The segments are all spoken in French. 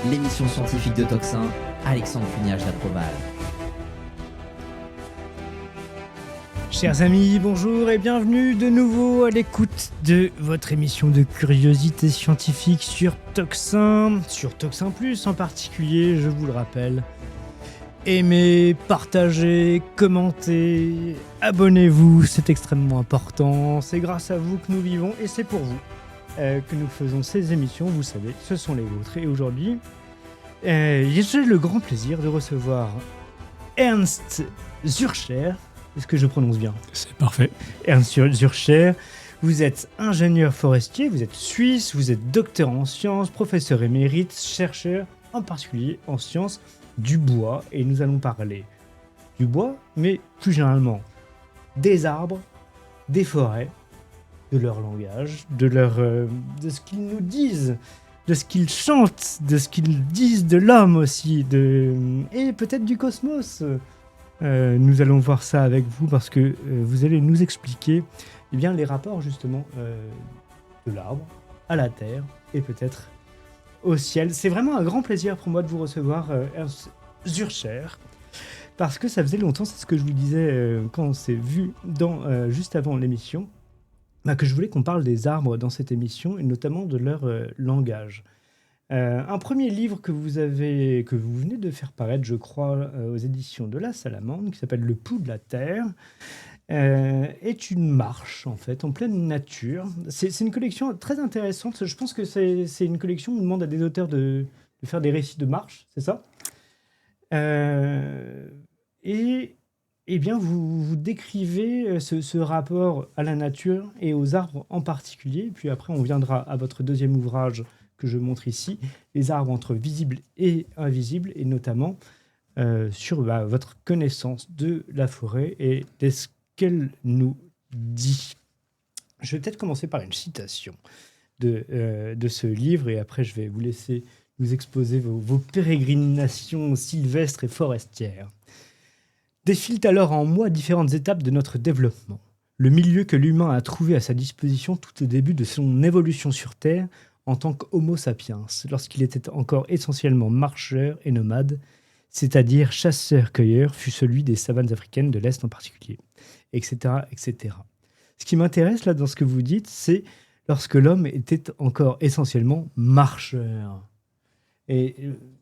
L'émission scientifique de Toxin, Alexandre Pugnage d'Aproval. Chers amis, bonjour et bienvenue de nouveau à l'écoute de votre émission de curiosité scientifique sur Toxin Plus en particulier, je vous le rappelle. Aimez, partagez, commentez, abonnez-vous, c'est extrêmement important, c'est grâce à vous que nous vivons et c'est pour vous que nous faisons ces émissions, vous savez, ce sont les vôtres. Et aujourd'hui, j'ai le grand plaisir de recevoir Ernst Zürcher. Est-ce que je prononce bien ? C'est parfait. Ernst Zürcher, vous êtes ingénieur forestier, vous êtes suisse, vous êtes docteur en sciences, professeur émérite, chercheur, en particulier en sciences du bois. Et nous allons parler du bois, mais plus généralement des arbres, des forêts, de leur langage, de ce qu'ils nous disent, de ce qu'ils chantent, de ce qu'ils disent de l'homme aussi, et peut-être du cosmos. Nous allons voir ça avec vous parce que vous allez nous expliquer bien, les rapports justement de l'arbre à la terre et peut-être au ciel. C'est vraiment un grand plaisir pour moi de vous recevoir, Ernst Zürcher, parce que ça faisait longtemps, c'est ce que je vous disais quand on s'est vu juste avant l'émission, que je voulais qu'on parle des arbres dans cette émission et notamment de leur langage. Un premier livre que vous venez de faire paraître, je crois, aux éditions de La Salamandre, qui s'appelle Le pouls de la terre, est une marche, en fait, en pleine nature. C'est une collection très intéressante. Je pense que c'est une collection où on demande à des auteurs de faire des récits de marche, c'est ça ? Et bien, vous décrivez ce rapport à la nature et aux arbres en particulier. Puis après, on viendra à votre deuxième ouvrage que je montre ici, les arbres entre visibles et invisibles, et notamment sur votre connaissance de la forêt et de ce qu'elle nous dit. Je vais peut-être commencer par une citation de ce livre, et après je vais vous laisser nous exposer vos pérégrinations sylvestres et forestières. Défilent alors en moi différentes étapes de notre développement. Le milieu que l'humain a trouvé à sa disposition tout au début de son évolution sur Terre en tant qu'Homo sapiens, lorsqu'il était encore essentiellement marcheur et nomade, c'est-à-dire chasseur-cueilleur, fut celui des savanes africaines de l'Est en particulier, etc., etc. Ce qui m'intéresse là dans ce que vous dites, c'est lorsque l'homme était encore essentiellement marcheur. Et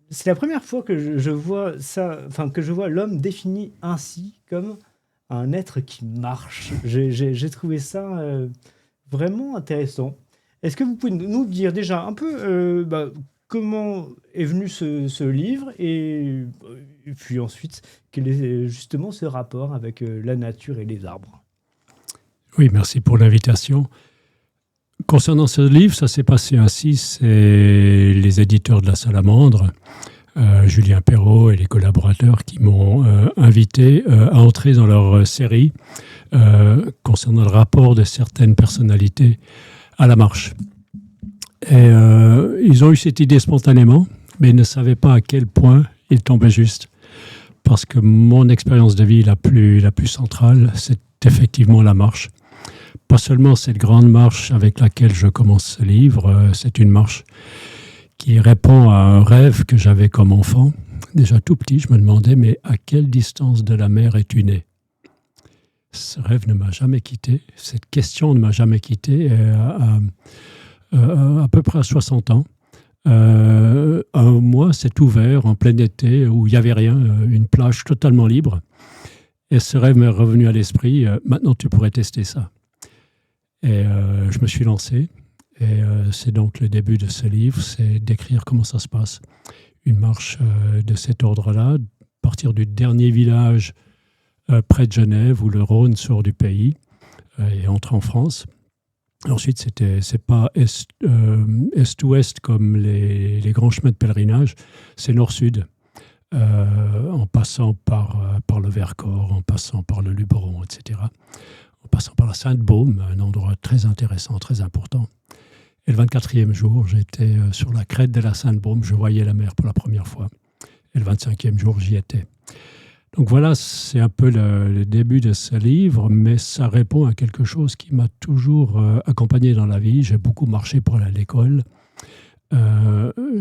c'est la première fois que je vois ça, que je vois l'homme défini ainsi comme un être qui marche. J'ai trouvé ça vraiment intéressant. Est-ce que vous pouvez nous dire déjà un peu comment est venu ce livre et puis ensuite quel est justement ce rapport avec la nature et les arbres ? Oui, merci pour l'invitation. Concernant ce livre, ça s'est passé ainsi, c'est les éditeurs de La Salamandre, Julien Perrault et les collaborateurs qui m'ont invité à entrer dans leur série concernant le rapport de certaines personnalités à la marche. Et ils ont eu cette idée spontanément, mais ils ne savaient pas à quel point ils tombaient juste. Parce que mon expérience de vie la plus centrale, c'est effectivement la marche. Pas seulement cette grande marche avec laquelle je commence ce livre, c'est une marche qui répond à un rêve que j'avais comme enfant. Déjà tout petit, je me demandais, mais à quelle distance de la mer es-tu né ? Ce rêve ne m'a jamais quitté, cette question ne m'a jamais quitté. À peu près à 60 ans, un mois s'est ouvert en plein été où il n'y avait rien, une plage totalement libre. Et ce rêve m'est revenu à l'esprit, maintenant tu pourrais tester ça. Et je me suis lancé. Et c'est donc le début de ce livre, c'est d'écrire comment ça se passe. Une marche de cet ordre-là, partir du dernier village près de Genève, où le Rhône sort du pays et entre en France. Ensuite, c'est pas est-ouest comme les grands chemins de pèlerinage, c'est nord-sud, en passant par le Vercors, en passant par le Luberon, etc. En passant par la Sainte-Baume, un endroit très intéressant, très important. Et le 24e jour, j'étais sur la crête de la Sainte-Baume, je voyais la mer pour la première fois. Et le 25e jour, j'y étais. Donc voilà, c'est un peu le début de ce livre, mais ça répond à quelque chose qui m'a toujours accompagné dans la vie. J'ai beaucoup marché pour aller à l'école.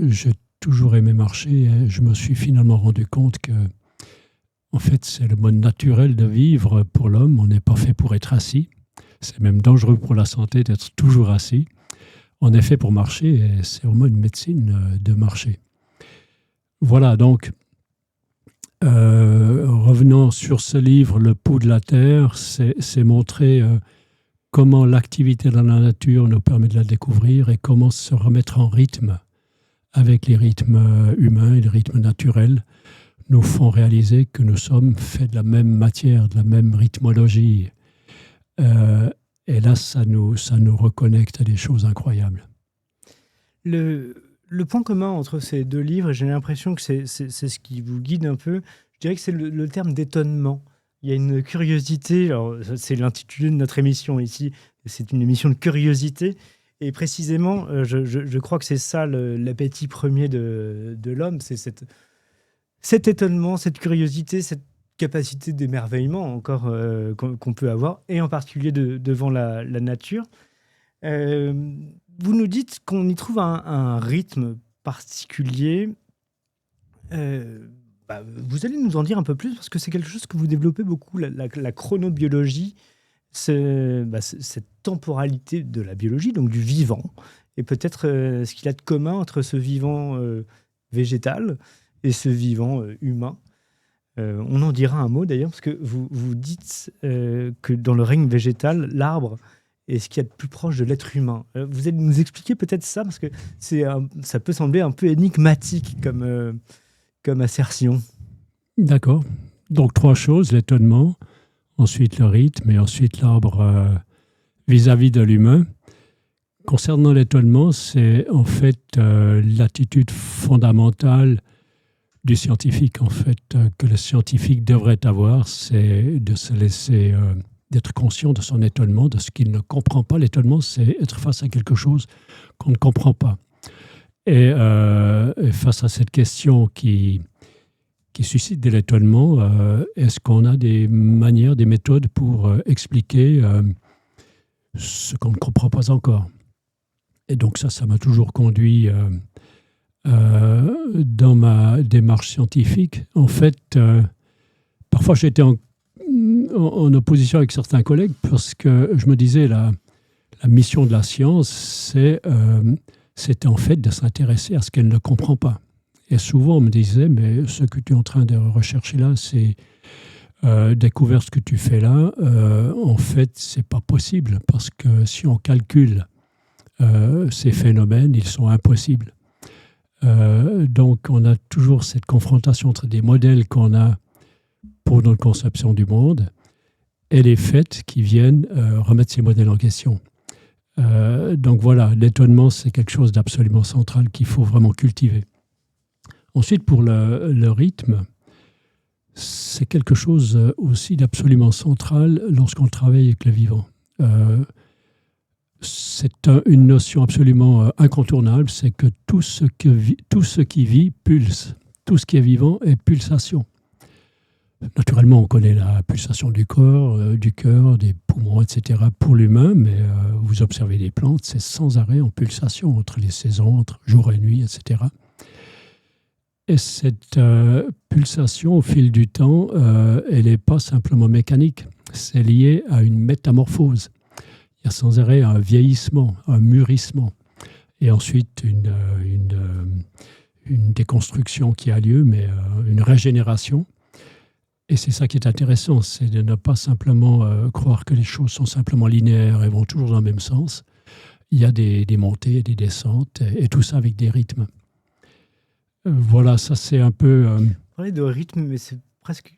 J'ai toujours aimé marcher et je me suis finalement rendu compte que, en fait, c'est le mode naturel de vivre pour l'homme. On n'est pas fait pour être assis. C'est même dangereux pour la santé d'être toujours assis. On est fait pour marcher et c'est vraiment une médecine de marcher. Voilà, donc, revenons sur ce livre, Le pouls de la terre, c'est montrer comment l'activité dans la nature nous permet de la découvrir et comment se remettre en rythme avec les rythmes humains et les rythmes naturels nous font réaliser que nous sommes faits de la même matière, de la même rythmologie. Et là, ça nous reconnecte à des choses incroyables. Le point commun entre ces deux livres, et j'ai l'impression que c'est ce qui vous guide un peu, je dirais que c'est le terme d'étonnement. Il y a une curiosité, alors c'est l'intitulé de notre émission ici, c'est une émission de curiosité, et précisément, je crois que c'est ça l'appétit premier de l'homme, c'est cet étonnement, cette curiosité, cette capacité d'émerveillement encore qu'on peut avoir, et en particulier devant la nature. Vous nous dites qu'on y trouve un rythme particulier. Vous allez nous en dire un peu plus parce que c'est quelque chose que vous développez beaucoup, la chronobiologie, cette temporalité de la biologie, donc du vivant, et peut-être ce qu'il y a de commun entre ce vivant végétal et ce vivant humain. On en dira un mot d'ailleurs, parce que vous dites que dans le règne végétal, l'arbre est ce qu'il y a de plus proche de l'être humain. Vous allez nous expliquer peut-être ça, parce que ça peut sembler un peu énigmatique comme assertion. D'accord. Donc 3 choses, l'étonnement, ensuite le rythme et ensuite l'arbre vis-à-vis de l'humain. Concernant l'étonnement, c'est en fait l'attitude fondamentale du scientifique, en fait, que le scientifique devrait avoir, c'est de se laisser, d'être conscient de son étonnement, de ce qu'il ne comprend pas. L'étonnement, c'est être face à quelque chose qu'on ne comprend pas. Et face à cette question qui suscite de l'étonnement, est-ce qu'on a des manières, des méthodes pour expliquer ce qu'on ne comprend pas encore? Et donc ça m'a toujours conduit dans ma démarche scientifique. En fait, parfois j'étais en opposition avec certains collègues parce que je me disais la mission de la science, c'était en fait de s'intéresser à ce qu'elle ne comprend pas. Et souvent on me disait, mais ce que tu es en train de rechercher là, c'est découvert ce que tu fais là, en fait c'est pas possible parce que si on calcule ces phénomènes, ils sont impossibles. Donc on a toujours cette confrontation entre des modèles qu'on a pour notre conception du monde et les faits qui viennent remettre ces modèles en question. Donc voilà, l'étonnement, c'est quelque chose d'absolument central qu'il faut vraiment cultiver. Ensuite, pour le rythme, c'est quelque chose aussi d'absolument central lorsqu'on travaille avec le vivant. C'est une notion absolument incontournable, c'est que tout ce qui vit pulse. Tout ce qui est vivant est pulsation. Naturellement, on connaît la pulsation du corps, du cœur, des poumons, etc. pour l'humain, mais vous observez les plantes, c'est sans arrêt en pulsation entre les saisons, entre jour et nuit, etc. Et cette pulsation, au fil du temps, elle n'est pas simplement mécanique, c'est lié à une métamorphose. Il y a sans arrêt un vieillissement, un mûrissement, et ensuite une déconstruction qui a lieu, mais une régénération. Et c'est ça qui est intéressant, c'est de ne pas simplement croire que les choses sont simplement linéaires et vont toujours dans le même sens. Il y a des montées et des descentes, et tout ça avec des rythmes. Voilà, ça c'est un peu... Vous parlez de rythme, mais c'est presque...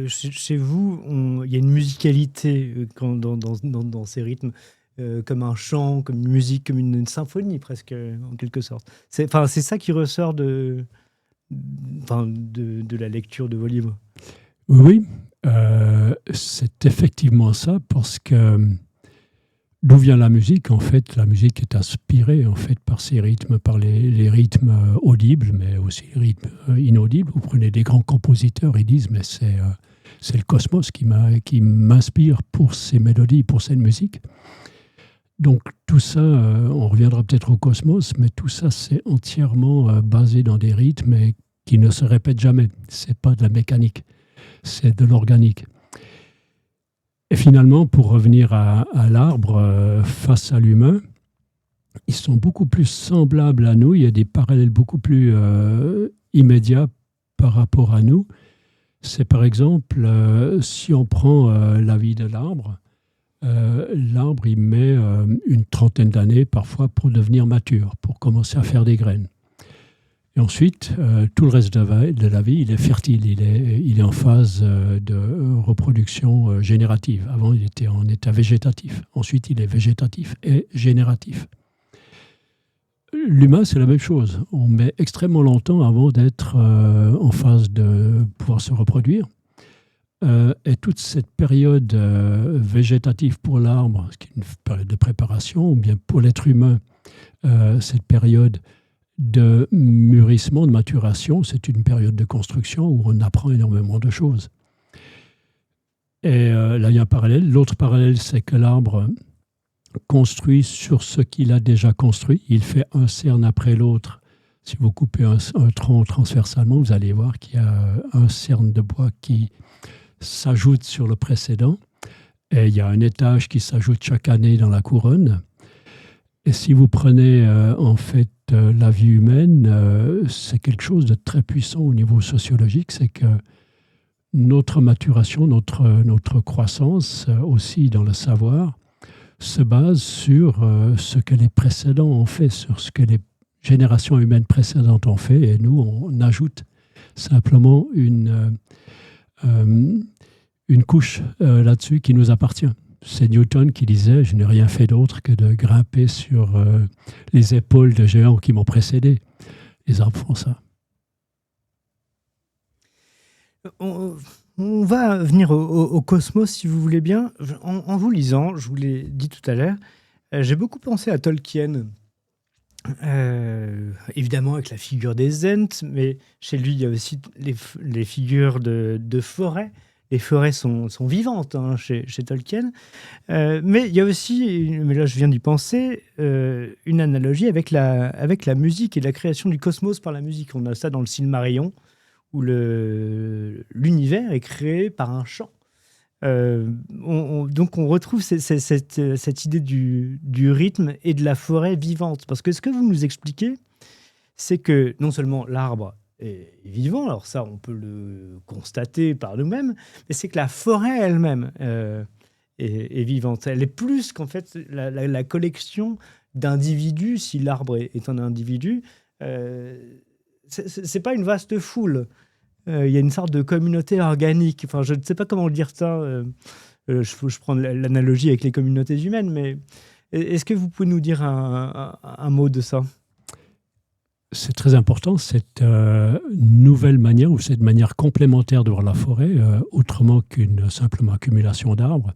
chez vous, il y a une musicalité dans ces rythmes, comme un chant, comme une musique, comme une symphonie presque, en quelque sorte. C'est ça qui ressort de la lecture de vos livres. Oui, c'est effectivement ça, parce que d'où vient la musique? En fait, la musique est inspirée en fait, par ces rythmes, par les rythmes audibles, mais aussi les rythmes inaudibles. Vous prenez des grands compositeurs, ils disent, mais c'est le cosmos qui m'inspire pour ces mélodies, pour cette musique. Donc tout ça, on reviendra peut-être au cosmos, mais tout ça c'est entièrement basé dans des rythmes qui ne se répètent jamais. C'est pas de la mécanique, c'est de l'organique. Et finalement, pour revenir à l'arbre face à l'humain, ils sont beaucoup plus semblables à nous. Il y a des parallèles beaucoup plus immédiats par rapport à nous. C'est par exemple, si on prend la vie de l'arbre, l'arbre, il met une trentaine d'années parfois pour devenir mature, pour commencer à faire des graines. Et ensuite, tout le reste de la vie, il est fertile, il est en phase de reproduction générative. Avant, il était en état végétatif. Ensuite, il est végétatif et génératif. L'humain, c'est la même chose. On met extrêmement longtemps avant d'être en phase de pouvoir se reproduire. Et toute cette période végétative pour l'arbre, qui est une période de préparation, ou bien pour l'être humain, cette période de mûrissement, de maturation, c'est une période de construction où on apprend énormément de choses. Et là, il y a un parallèle. L'autre parallèle, c'est que l'arbre construit sur ce qu'il a déjà construit. Il fait un cerne après l'autre. Si vous coupez un tronc transversalement, vous allez voir qu'il y a un cerne de bois qui s'ajoute sur le précédent. Et il y a un étage qui s'ajoute chaque année dans la couronne. Et si vous prenez en fait la vie humaine, c'est quelque chose de très puissant au niveau sociologique. C'est que notre maturation, notre croissance aussi dans le savoir, se base sur ce que les précédents ont fait, sur ce que les générations humaines précédentes ont fait. Et nous, on ajoute simplement une couche là-dessus qui nous appartient. C'est Newton qui disait « Je n'ai rien fait d'autre que de grimper sur les épaules de géants qui m'ont précédé. » Les arbres font ça. On va venir au cosmos, si vous voulez bien. En vous lisant, je vous l'ai dit tout à l'heure, j'ai beaucoup pensé à Tolkien. Évidemment avec la figure des Ents, mais chez lui, il y a aussi les figures de forêts. Les forêts sont vivantes chez Tolkien. Mais il y a aussi, mais là je viens d'y penser, une analogie avec la musique et la création du cosmos par la musique. On a ça dans le Silmarillion, où l'univers est créé par un chant. Donc on retrouve cette idée du rythme et de la forêt vivante. Parce que ce que vous nous expliquez, c'est que non seulement l'arbre est vivant, alors ça on peut le constater par nous-mêmes, mais c'est que la forêt elle-même est vivante. Elle est plus qu'en fait la collection d'individus, si l'arbre est un individu. C'est pas une vaste foule. Il y a une sorte de communauté organique. Enfin, je ne sais pas comment dire ça. Je prends l'analogie avec les communautés humaines, mais est-ce que vous pouvez nous dire un mot de ça ? C'est très important, cette nouvelle manière, ou cette manière complémentaire de voir la forêt, autrement qu'une simplement accumulation d'arbres.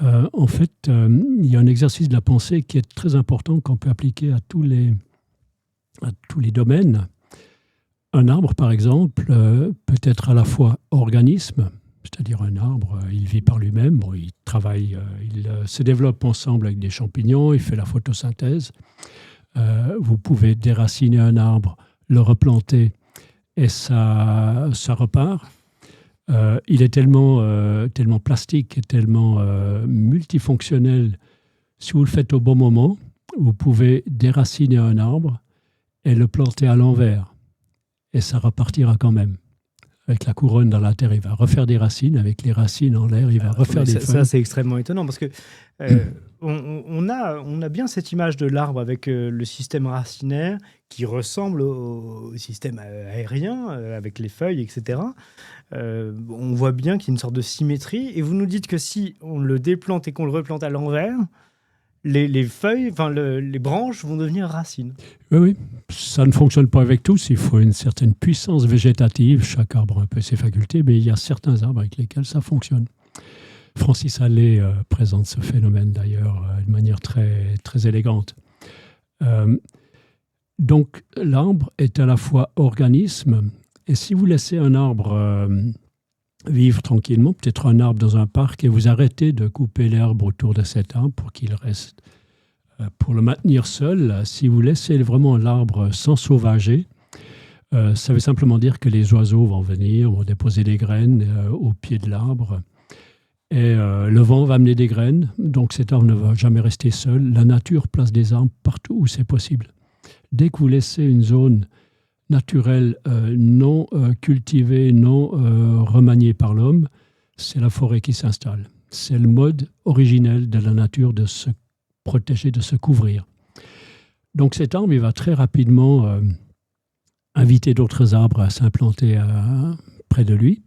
En fait, il y a un exercice de la pensée qui est très important, qu'on peut appliquer à tous les domaines. Un arbre, par exemple, peut être à la fois organisme, c'est-à-dire un arbre, il vit par lui-même, bon, il travaille, il se développe ensemble avec des champignons, il fait la photosynthèse. Vous pouvez déraciner un arbre, le replanter et ça repart. Il est tellement plastique et tellement multifonctionnel. Si vous le faites au bon moment, vous pouvez déraciner un arbre et le planter à l'envers. Et ça repartira quand même. Avec la couronne dans la terre, il va refaire des racines. Avec les racines en l'air, il va refaire des feuilles. Ça, c'est extrêmement étonnant parce que on a bien cette image de l'arbre avec le système racinaire qui ressemble au système aérien avec les feuilles, etc. On voit bien qu'il y a une sorte de symétrie. Et vous nous dites que si on le déplante et qu'on le replante à l'envers, les feuilles, enfin les branches vont devenir racines. Oui, ça ne fonctionne pas avec tous. Il faut une certaine puissance végétative. Chaque arbre a un peu ses facultés, mais il y a certains arbres avec lesquels ça fonctionne. Francis Allais présente ce phénomène d'ailleurs de manière très, très élégante. Donc l'arbre est à la fois organisme, et si vous laissez un arbre vivre tranquillement, peut-être un arbre dans un parc, et vous arrêtez de couper l'herbe autour de cet arbre pour qu'il reste Pour le maintenir seul, si vous laissez vraiment l'arbre s'ensauvager, ça veut simplement dire que les oiseaux vont venir, vont déposer des graines au pied de l'arbre. Et le vent va amener des graines, donc cet arbre ne va jamais rester seul. La nature place des arbres partout où c'est possible. Dès que vous laissez une zone naturelle non cultivée, non remaniée par l'homme, c'est la forêt qui s'installe. C'est le mode originel de la nature de se protéger, de se couvrir. Donc cet arbre, il va très rapidement inviter d'autres arbres à s'implanter près de lui.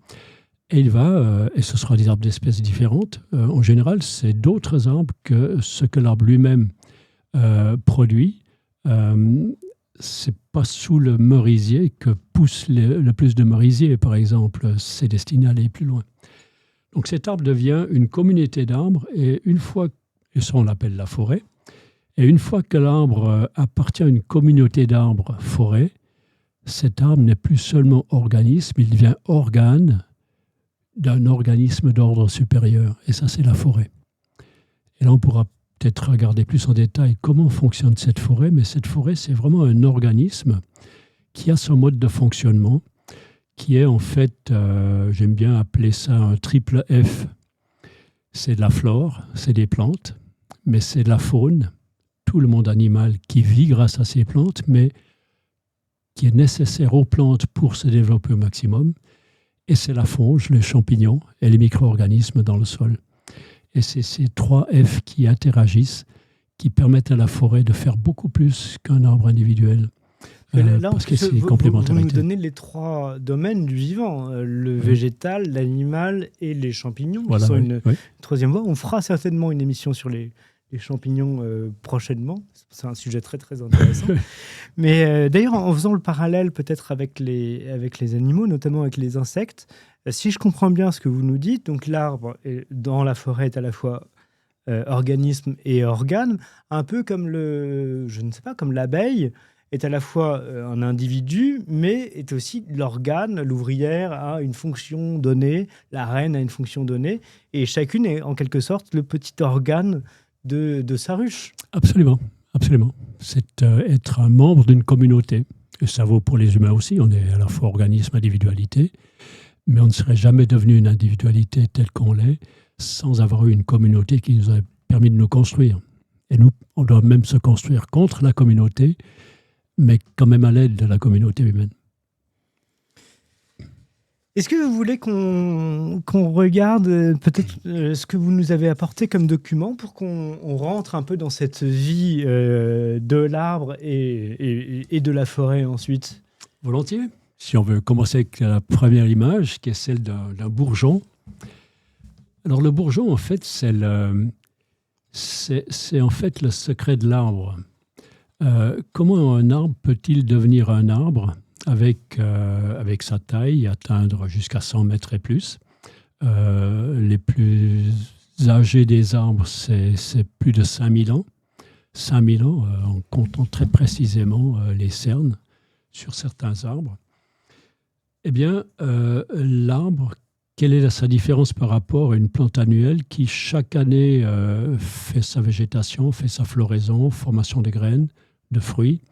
Et il va, et ce sera des arbres d'espèces différentes, en général, c'est d'autres arbres que ce que l'arbre lui-même produit. C'est pas sous le merisier que pousse le plus de merisiers, par exemple. C'est destiné à aller plus loin. Donc cet arbre devient une communauté d'arbres, et une fois, et ça on l'appelle la forêt, et une fois que l'arbre appartient à une communauté d'arbres forêt, cet arbre n'est plus seulement organisme, il devient organe d'un organisme d'ordre supérieur. Et ça, c'est la forêt. Et là, on pourra peut-être regarder plus en détail comment fonctionne cette forêt, mais cette forêt, c'est vraiment un organisme qui a son mode de fonctionnement, qui est en fait, j'aime bien appeler ça un triple F. C'est de la flore, c'est des plantes, mais c'est de la faune, tout le monde animal qui vit grâce à ces plantes, mais qui est nécessaire aux plantes pour se développer au maximum. Et c'est la fonge, les champignons et les micro-organismes dans le sol. Et c'est ces 3 F qui interagissent, qui permettent à la forêt de faire beaucoup plus qu'un arbre individuel. Là, parce que c'est vous complémentarité. nous donnez les 3 domaines du vivant, le végétal, l'animal et les champignons, Voilà, qui sont oui, une troisième voie. On fera certainement une émission sur les champignons prochainement. C'est un sujet très, très intéressant. Mais d'ailleurs, en faisant le parallèle peut-être avec les animaux, notamment avec les insectes, si je comprends bien ce que vous nous dites, donc l'arbre dans la forêt est à la fois organisme et organe, un peu comme comme l'abeille est à la fois un individu, mais est aussi l'organe. L'ouvrière a une fonction donnée, la reine a une fonction donnée, et chacune est en quelque sorte le petit organe de sa ruche. Absolument, absolument. C'est être un membre d'une communauté. Et ça vaut pour les humains aussi. On est à la fois organisme, individualité, mais on ne serait jamais devenu une individualité telle qu'on l'est sans avoir eu une communauté qui nous a permis de nous construire. Et nous, on doit même se construire contre la communauté, mais quand même à l'aide de la communauté humaine. Est-ce que vous voulez qu'on regarde peut-être ce que vous nous avez apporté comme document pour qu'on rentre un peu dans cette vie de l'arbre et de la forêt ensuite ? Volontiers. Si on veut commencer avec la première image, qui est celle d'un bourgeon. Alors le bourgeon, en fait, c'est en fait le secret de l'arbre. Comment un arbre peut-il devenir un arbre avec sa taille, atteindre jusqu'à 100 mètres et plus. Les plus âgés des arbres, c'est plus de 5000 ans. 5000 ans, en comptant très précisément les cernes sur certains arbres. Eh bien, l'arbre, quelle est sa différence par rapport à une plante annuelle qui, chaque année, fait sa végétation, fait sa floraison, formation de graines, de fruits.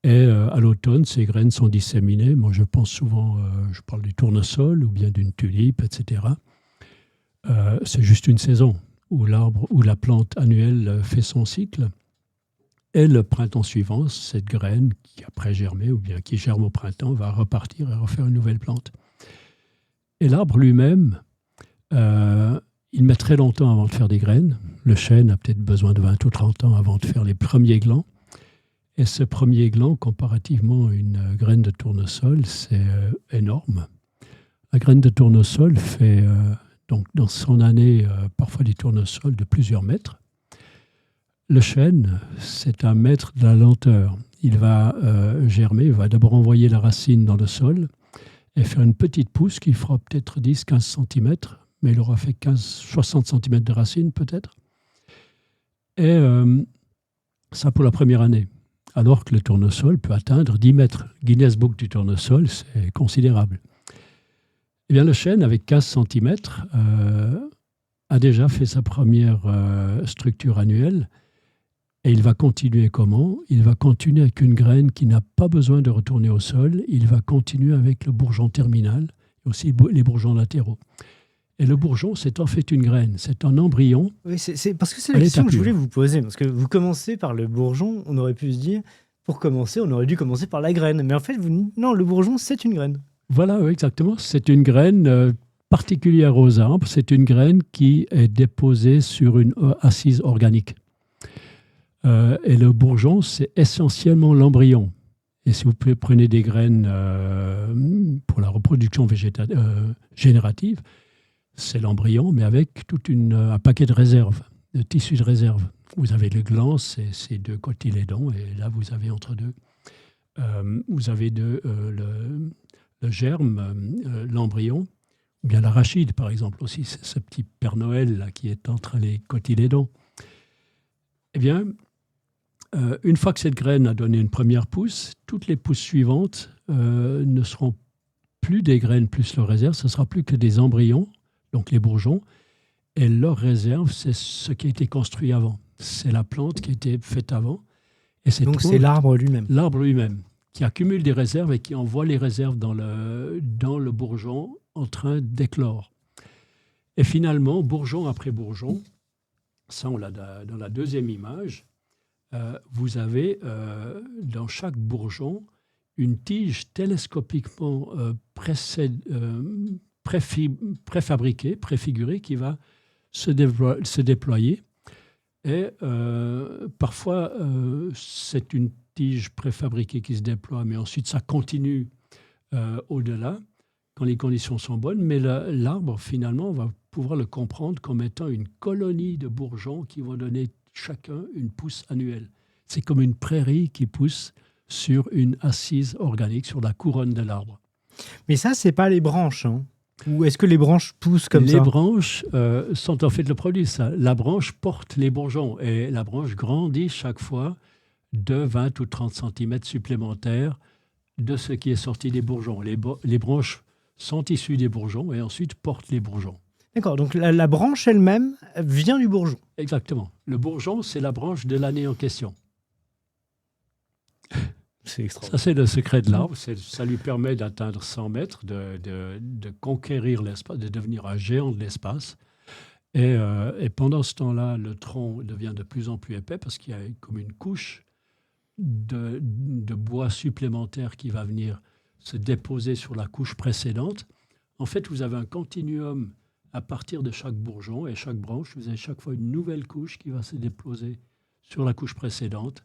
Et à l'automne, ces graines sont disséminées. Moi, je pense souvent, je parle du tournesol ou bien d'une tulipe, etc. C'est juste une saison où l'arbre ou la plante annuelle fait son cycle. Et le printemps suivant, cette graine qui après germé ou bien qui germe au printemps va repartir et refaire une nouvelle plante. Et l'arbre lui-même, il met très longtemps avant de faire des graines. Le chêne a peut-être besoin de 20 ou 30 ans avant de faire les premiers glands. Et ce premier gland, comparativement à une graine de tournesol, c'est énorme. La graine de tournesol fait, donc dans son année, parfois des tournesols de plusieurs mètres. Le chêne, c'est un maître de la lenteur. Il va germer, il va d'abord envoyer la racine dans le sol et faire une petite pousse qui fera peut-être 10-15 cm, mais il aura fait 60 cm de racine peut-être. Et ça pour la première année. Alors que le tournesol peut atteindre 10 mètres. Guinness Book du tournesol, c'est considérable. Eh bien, le chêne, avec 15 cm, a déjà fait sa première structure annuelle. Et il va continuer comment? Il va continuer avec une graine qui n'a pas besoin de retourner au sol. Il va continuer avec le bourgeon terminal et aussi les bourgeons latéraux. Et le bourgeon, c'est en fait une graine. C'est un embryon. Oui, c'est parce que c'est la question que je voulais vous poser. Parce que vous commencez par le bourgeon, on aurait pu se dire, pour commencer, on aurait dû commencer par la graine. Mais en fait, vous dites, non, le bourgeon, c'est une graine. Voilà, oui, exactement. C'est une graine particulière aux arbres. C'est une graine qui est déposée sur une assise organique. Et le bourgeon, c'est essentiellement l'embryon. Et si vous prenez des graines pour la reproduction générative, c'est l'embryon, mais avec un paquet de réserves, de tissus de réserve. Vous avez le gland, c'est deux cotylédons, et là, vous avez entre deux. Vous avez le germe, l'embryon, ou bien l'arachide, par exemple, aussi, c'est ce petit Père Noël là, qui est entre les cotylédons. Eh bien, une fois que cette graine a donné une première pousse, toutes les pousses suivantes ne seront plus des graines plus leurs réserves, ce ne sera plus que des embryons, donc les bourgeons, et leur réserve, c'est ce qui a été construit avant. C'est la plante qui a été faite avant. Et donc c'est l'arbre lui-même. L'arbre lui-même, qui accumule des réserves et qui envoie les réserves dans le bourgeon en train d'éclore. Et finalement, bourgeon après bourgeon, ça on l'a dans la deuxième image, vous avez dans chaque bourgeon une tige télescopiquement préfabriquée, préfigurée, qui va se déployer. Et parfois, c'est une tige préfabriquée qui se déploie, mais ensuite ça continue au-delà, quand les conditions sont bonnes. Mais l'arbre, finalement, on va pouvoir le comprendre comme étant une colonie de bourgeons qui vont donner chacun une pousse annuelle. C'est comme une prairie qui pousse sur une assise organique, sur la couronne de l'arbre. Mais ça, c'est pas les branches, hein? Ou est-ce que les branches poussent comme ça? Les branches sont en fait le produit. Ça. La branche porte les bourgeons et la branche grandit chaque fois de 20 ou 30 cm supplémentaires de ce qui est sorti des bourgeons. Les branches sont issues des bourgeons et ensuite portent les bourgeons. D'accord, donc la branche elle-même vient du bourgeon. Exactement. Le bourgeon, c'est la branche de l'année en question. C'est extraordinaire. Ça, c'est le secret de l'arbre. Ça lui permet d'atteindre 100 mètres, de conquérir l'espace, de devenir un géant de l'espace. Et pendant ce temps-là, le tronc devient de plus en plus épais parce qu'il y a comme une couche de bois supplémentaire qui va venir se déposer sur la couche précédente. En fait, vous avez un continuum à partir de chaque bourgeon et chaque branche. Vous avez chaque fois une nouvelle couche qui va se déposer sur la couche précédente,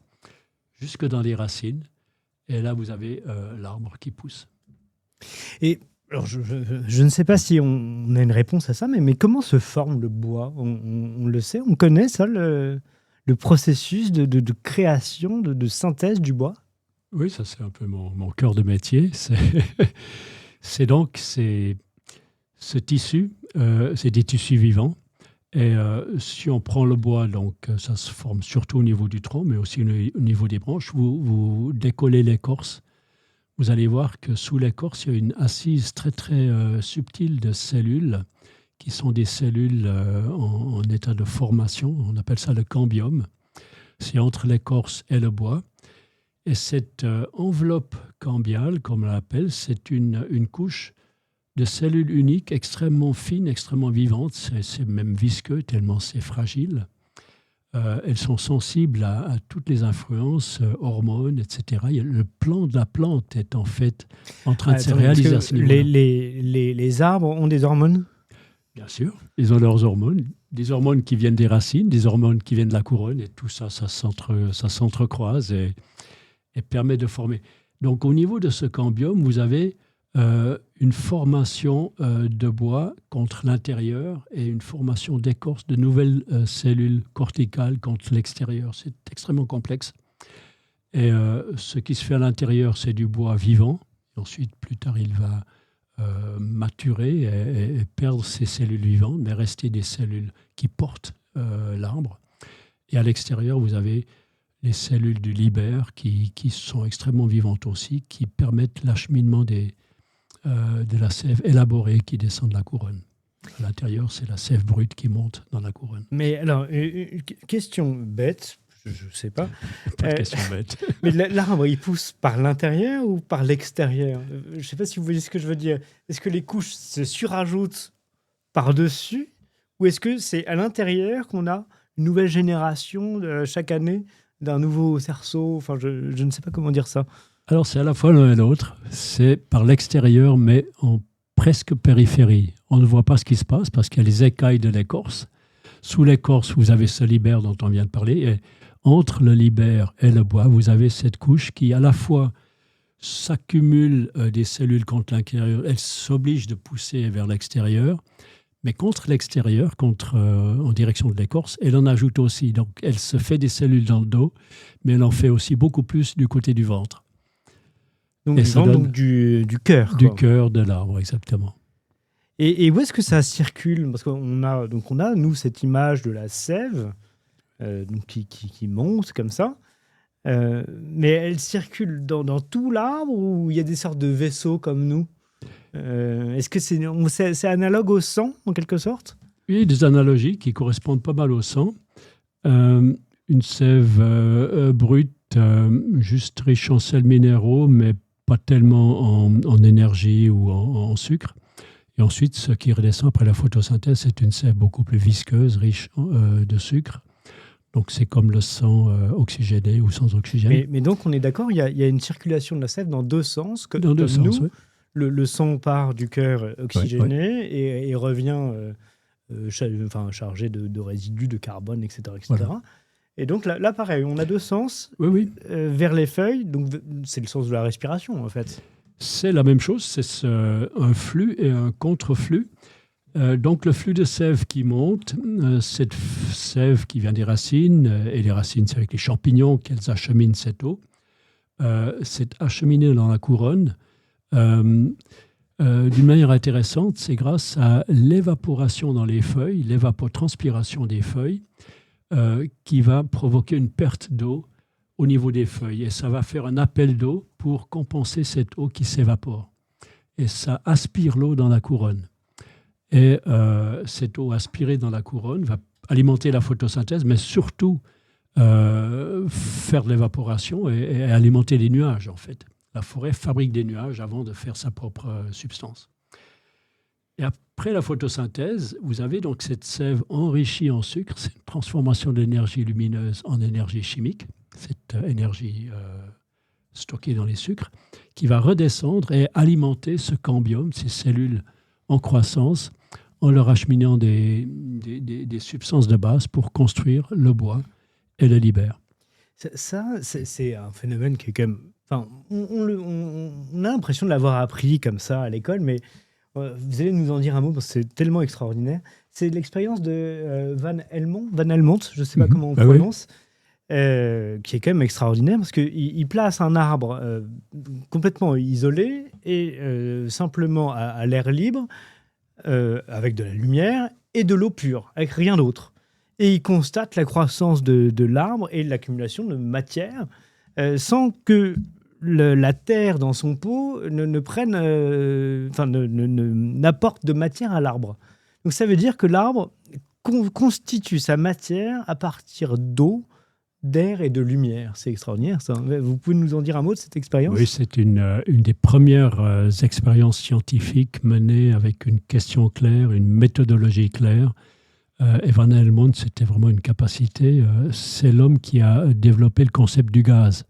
jusque dans les racines. Et là, vous avez l'arbre qui pousse. Et alors, je ne sais pas si on a une réponse à ça, mais comment se forme le bois? On le sait, on connaît ça, le processus de création, de synthèse du bois? Oui, ça c'est un peu mon cœur de métier. C'est donc ce tissu, c'est des tissus vivants. Et si on prend le bois, donc ça se forme surtout au niveau du tronc, mais aussi au niveau des branches. Vous décollez l'écorce. Vous allez voir que sous l'écorce, il y a une assise très, très subtile de cellules qui sont des cellules en état de formation. On appelle ça le cambium. C'est entre l'écorce et le bois. Et cette enveloppe cambiale, comme on l'appelle, c'est une couche de cellules uniques extrêmement fines, extrêmement vivantes. C'est même visqueux, tellement c'est fragile. Elles sont sensibles à toutes les influences, hormones, etc. Le plan de la plante est en fait en train de se réaliser à ce niveau-là. Les arbres ont des hormones? Bien sûr, ils ont leurs hormones. Des hormones qui viennent des racines, des hormones qui viennent de la couronne, et tout ça, ça s'entrecroise et permet de former. Donc au niveau de ce cambium, vous avez une formation de bois contre l'intérieur et une formation d'écorce de nouvelles cellules corticales contre l'extérieur. C'est extrêmement complexe. Et ce qui se fait à l'intérieur, c'est du bois vivant. Et ensuite, plus tard, il va maturer et perdre ses cellules vivantes, mais rester des cellules qui portent l'arbre. Et à l'extérieur, vous avez les cellules du libère qui sont extrêmement vivantes aussi, qui permettent l'acheminement de la sève élaborée qui descend de la couronne. À l'intérieur, c'est la sève brute qui monte dans la couronne. Mais alors, une question bête, Je ne sais pas. Pas de question bête. Mais l'arbre, il pousse par l'intérieur ou par l'extérieur? Je ne sais pas si vous voyez ce que je veux dire. Est-ce que les couches se surajoutent par-dessus ou est-ce que c'est à l'intérieur qu'on a une nouvelle génération chaque année d'un nouveau cerceau? Enfin, je ne sais pas comment dire ça. Alors, c'est à la fois l'un et l'autre. C'est par l'extérieur, mais en presque périphérie. On ne voit pas ce qui se passe parce qu'il y a les écailles de l'écorce. Sous l'écorce, vous avez ce libère dont on vient de parler. Et entre le libère et le bois, vous avez cette couche qui, à la fois, s'accumule des cellules contre l'intérieur. Elle s'oblige de pousser vers l'extérieur. Mais contre l'extérieur, en direction de l'écorce, elle en ajoute aussi. Donc, elle se fait des cellules dans le dos, mais elle en fait aussi beaucoup plus du côté du ventre. Donc, du cœur. Du cœur de l'arbre, exactement. Et où est-ce que ça circule? Parce qu'on a, nous, cette image de la sève qui monte comme ça. Mais elle circule dans tout l'arbre ou il y a des sortes de vaisseaux comme nous? Est-ce que c'est analogue au sang, en quelque sorte? Oui, des analogies qui correspondent pas mal au sang. Une sève brute, juste riche en sels minéraux, mais pas tellement en énergie ou en sucre. Et ensuite, ce qui redescend après la photosynthèse, c'est une sève beaucoup plus visqueuse, riche de sucre. Donc, c'est comme le sang oxygéné ou sans oxygène. Mais donc, on est d'accord, il y a une circulation de la sève dans deux sens. Dans deux sens, oui. Le sang part du cœur oxygéné et revient chargé de résidus, de carbone, etc. Voilà. Et donc là, pareil, on a deux sens vers les feuilles. Donc, c'est le sens de la respiration, en fait. C'est la même chose, c'est un flux et un contre-flux. Donc, le flux de sève qui monte, cette sève qui vient des racines, et les racines, c'est avec les champignons qu'elles acheminent cette eau, c'est acheminé dans la couronne. D'une manière intéressante, c'est grâce à l'évaporation dans les feuilles, l'évapotranspiration des feuilles, qui va provoquer une perte d'eau au niveau des feuilles. Et ça va faire un appel d'eau pour compenser cette eau qui s'évapore. Et ça aspire l'eau dans la couronne. Et cette eau aspirée dans la couronne va alimenter la photosynthèse, mais surtout faire de l'évaporation et alimenter les nuages, en fait. La forêt fabrique des nuages avant de faire sa propre substance. Et après la photosynthèse, vous avez donc cette sève enrichie en sucre. C'est une transformation de l'énergie lumineuse en énergie chimique, cette énergie stockée dans les sucres, qui va redescendre et alimenter ce cambium, ces cellules en croissance, en leur acheminant des substances de base pour construire le bois et le libère. Ça, c'est un phénomène qui est quand même... Enfin, on a l'impression de l'avoir appris comme ça à l'école, mais vous allez nous en dire un mot parce que c'est tellement extraordinaire. C'est l'expérience de Van Helmont, je ne sais pas comment on prononce, qui est quand même extraordinaire parce qu'il place un arbre complètement isolé et simplement à l'air libre, avec de la lumière et de l'eau pure, avec rien d'autre. Et il constate la croissance de l'arbre et l'accumulation de matière sans que la terre dans son pot n'apporte de matière à l'arbre. Donc ça veut dire que l'arbre constitue sa matière à partir d'eau, d'air et de lumière. C'est extraordinaire, ça. Vous pouvez nous en dire un mot de cette expérience? Oui, c'est une des premières expériences scientifiques menées avec une question claire, une méthodologie claire. Et Van Helmont, c'était vraiment une capacité. C'est l'homme qui a développé le concept du gaz.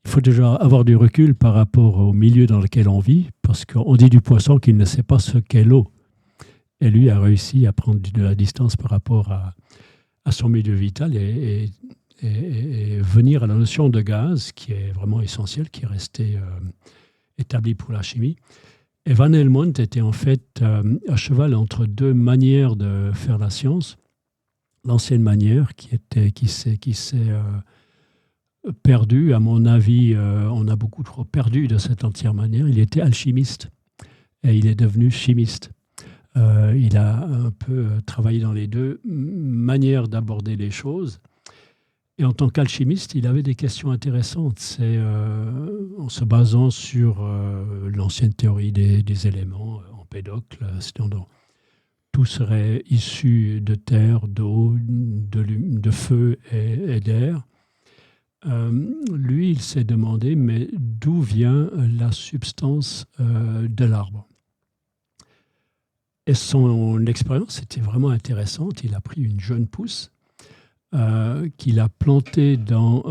Il faut déjà avoir du recul par rapport au milieu dans lequel on vit, parce qu'on dit du poisson qu'il ne sait pas ce qu'est l'eau. Et lui a réussi à prendre de la distance par rapport à son milieu vital et venir à la notion de gaz, qui est vraiment essentielle, qui est restée établie pour la chimie. Et Van Helmont était en fait à cheval entre deux manières de faire la science. L'ancienne manière qui s'est perdue, à mon avis, on a beaucoup trop perdu de cette ancienne manière. Il était alchimiste et il est devenu chimiste. Il a un peu travaillé dans les deux manières d'aborder les choses. Et en tant qu'alchimiste, il avait des questions intéressantes. C'est en se basant sur l'ancienne théorie des éléments, Empédocle, tout serait issu de terre, d'eau, de feu et d'air. Lui, il s'est demandé, mais d'où vient la substance de l'arbre? Et son expérience était vraiment intéressante. Il a pris une jeune pousse qu'il a plantée dans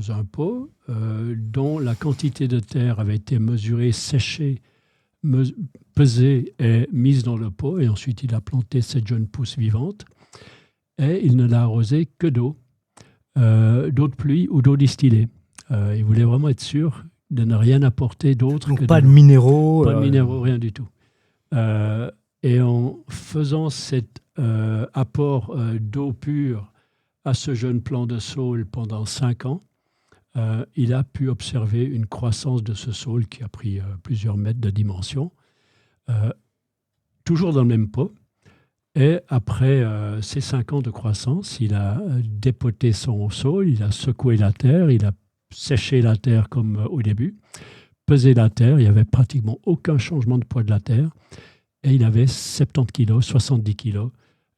un pot dont la quantité de terre avait été mesurée, séchée, pesée et mise dans le pot. Et ensuite, il a planté cette jeune pousse vivante et il ne l'a arrosée que d'eau de pluie ou d'eau distillée. Il voulait vraiment être sûr de ne rien apporter d'autre. Donc pas de minéraux. Pas de minéraux, rien du tout. Et en faisant cet apport d'eau pure à ce jeune plant de saule pendant 5 ans, il a pu observer une croissance de ce saule qui a pris plusieurs mètres de dimension, toujours dans le même pot. Et après ces 5 ans de croissance, il a dépoté son saule, il a secoué la terre, il a séché la terre comme au début, pesé la terre, il n'y avait pratiquement aucun changement de poids de la terre, et il avait 70 kilos, 70 kilos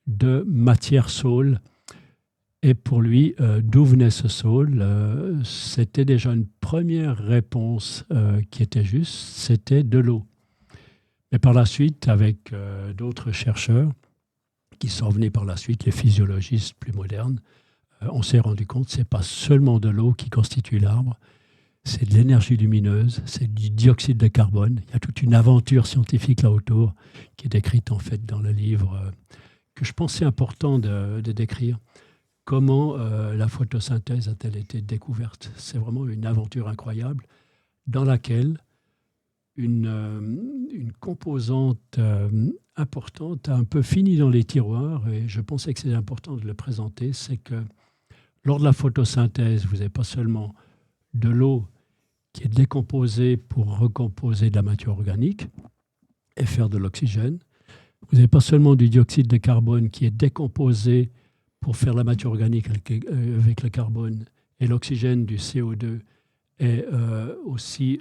de matière saule. Et pour lui, d'où venait ce saule? C'était déjà une première réponse qui était juste, c'était de l'eau. Mais par la suite, avec d'autres chercheurs, qui sont venus par la suite, les physiologistes plus modernes, on s'est rendu compte que ce n'est pas seulement de l'eau qui constitue l'arbre, c'est de l'énergie lumineuse, c'est du dioxyde de carbone. Il y a toute une aventure scientifique là autour qui est décrite en fait dans le livre que je pensais important de décrire. Comment la photosynthèse a-t-elle été découverte? C'est vraiment une aventure incroyable dans laquelle une composante importante a un peu fini dans les tiroirs, et je pensais que c'était important de le présenter, c'est que lors de la photosynthèse, vous n'avez pas seulement de l'eau qui est décomposée pour recomposer de la matière organique et faire de l'oxygène. Vous n'avez pas seulement du dioxyde de carbone qui est décomposé pour faire la matière organique avec le carbone, et l'oxygène du CO2 est aussi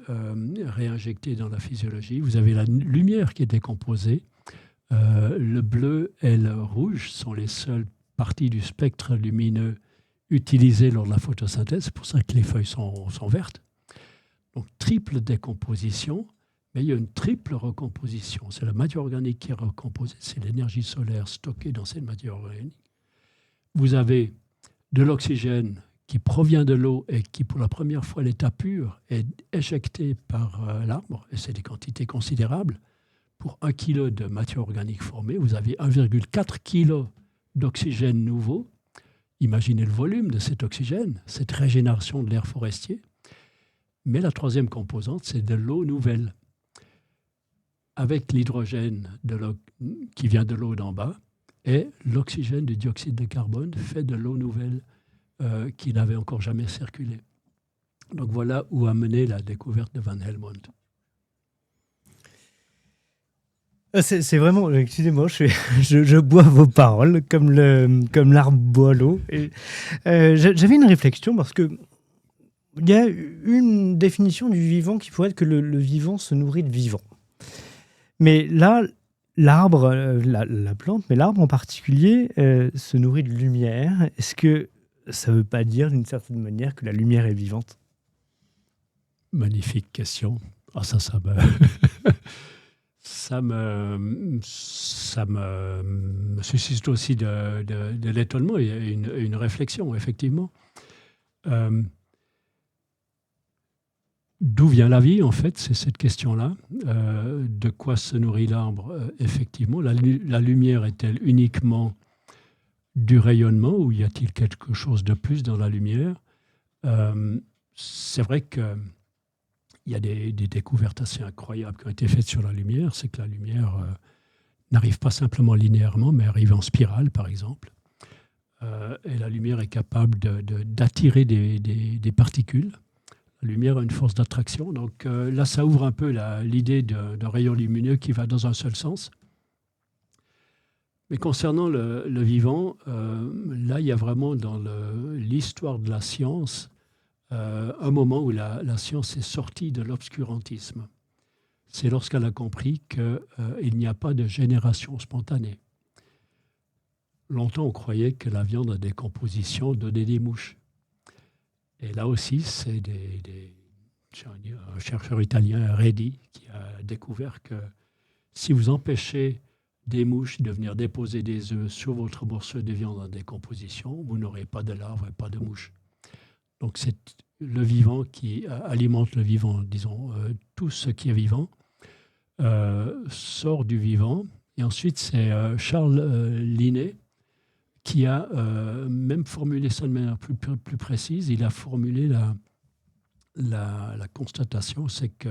réinjecté dans la physiologie. Vous avez la lumière qui est décomposée. Le bleu et le rouge sont les seules parties du spectre lumineux utilisées lors de la photosynthèse. C'est pour ça que les feuilles sont vertes. Donc, triple décomposition, mais il y a une triple recomposition. C'est la matière organique qui est recomposée, c'est l'énergie solaire stockée dans cette matière organique. Vous avez de l'oxygène qui provient de l'eau et qui, pour la première fois, l'état pur, est éjecté par l'arbre, et c'est des quantités considérables. Pour 1 kilo de matière organique formée, vous avez 1,4 kg d'oxygène nouveau. Imaginez le volume de cet oxygène, cette régénération de l'air forestier. Mais la troisième composante, c'est de l'eau nouvelle. Avec l'hydrogène qui vient de l'eau d'en bas, et l'oxygène du dioxyde de carbone fait de l'eau nouvelle qui n'avait encore jamais circulé. Donc voilà où a mené la découverte de Van Helmont. C'est vraiment, excusez-moi, je bois vos paroles comme l'arbre boit l'eau. J'avais une réflexion parce que il y a une définition du vivant qui pourrait être que le vivant se nourrit de vivant. Mais là, l'arbre, la plante, mais l'arbre en particulier, se nourrit de lumière. Est-ce que ça ne veut pas dire d'une certaine manière que la lumière est vivante? Magnifique question. Ah, ça me suscite aussi de l'étonnement et une réflexion, effectivement. D'où vient la vie, en fait? C'est cette question-là. De quoi se nourrit l'arbre? Effectivement, la lumière est-elle uniquement du rayonnement, ou y a-t-il quelque chose de plus dans la lumière? C'est vrai qu'il y a des découvertes assez incroyables qui ont été faites sur la lumière. C'est que la lumière n'arrive pas simplement linéairement, mais arrive en spirale, par exemple. Et la lumière est capable d'attirer des particules. La lumière a une force d'attraction. Donc là, ça ouvre un peu l'idée d'un rayon lumineux qui va dans un seul sens. Mais concernant le vivant, là, il y a vraiment dans l'histoire de la science un moment où la science est sortie de l'obscurantisme. C'est lorsqu'elle a compris qu'il n'y a pas de génération spontanée. longtemps, on croyait que la viande à décomposition donnait des mouches. Et là aussi, c'est un chercheur italien, Redi, qui a découvert que si vous empêchez des mouches de venir déposer des œufs sur votre morceau de viande en décomposition, vous n'aurez pas de larves et pas de mouches. Donc c'est le vivant qui alimente le vivant, disons. Tout ce qui est vivant sort du vivant. Et ensuite, c'est Charles Linné qui a même formulé ça de manière plus précise. Il a formulé la constatation, c'est que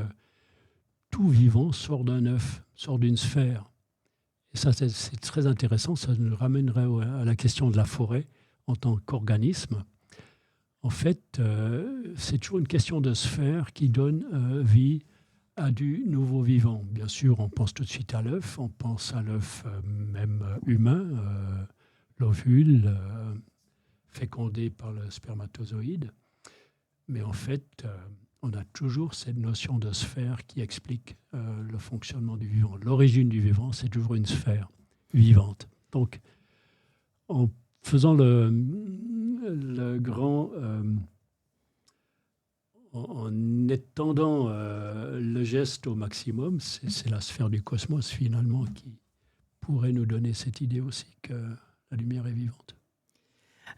tout vivant sort d'un œuf, sort d'une sphère. Et ça, c'est très intéressant. Ça nous ramènerait à la question de la forêt en tant qu'organisme. En fait, c'est toujours une question de sphère qui donne vie à du nouveau vivant. Bien sûr, on pense tout de suite à l'œuf. On pense à l'œuf même humain, l'ovule fécondé par le spermatozoïde. Mais en fait, on a toujours cette notion de sphère qui explique le fonctionnement du vivant. L'origine du vivant, c'est toujours une sphère vivante. Donc, en faisant le grand... en étendant le geste au maximum, c'est la sphère du cosmos, finalement, qui pourrait nous donner cette idée aussi que la lumière est vivante.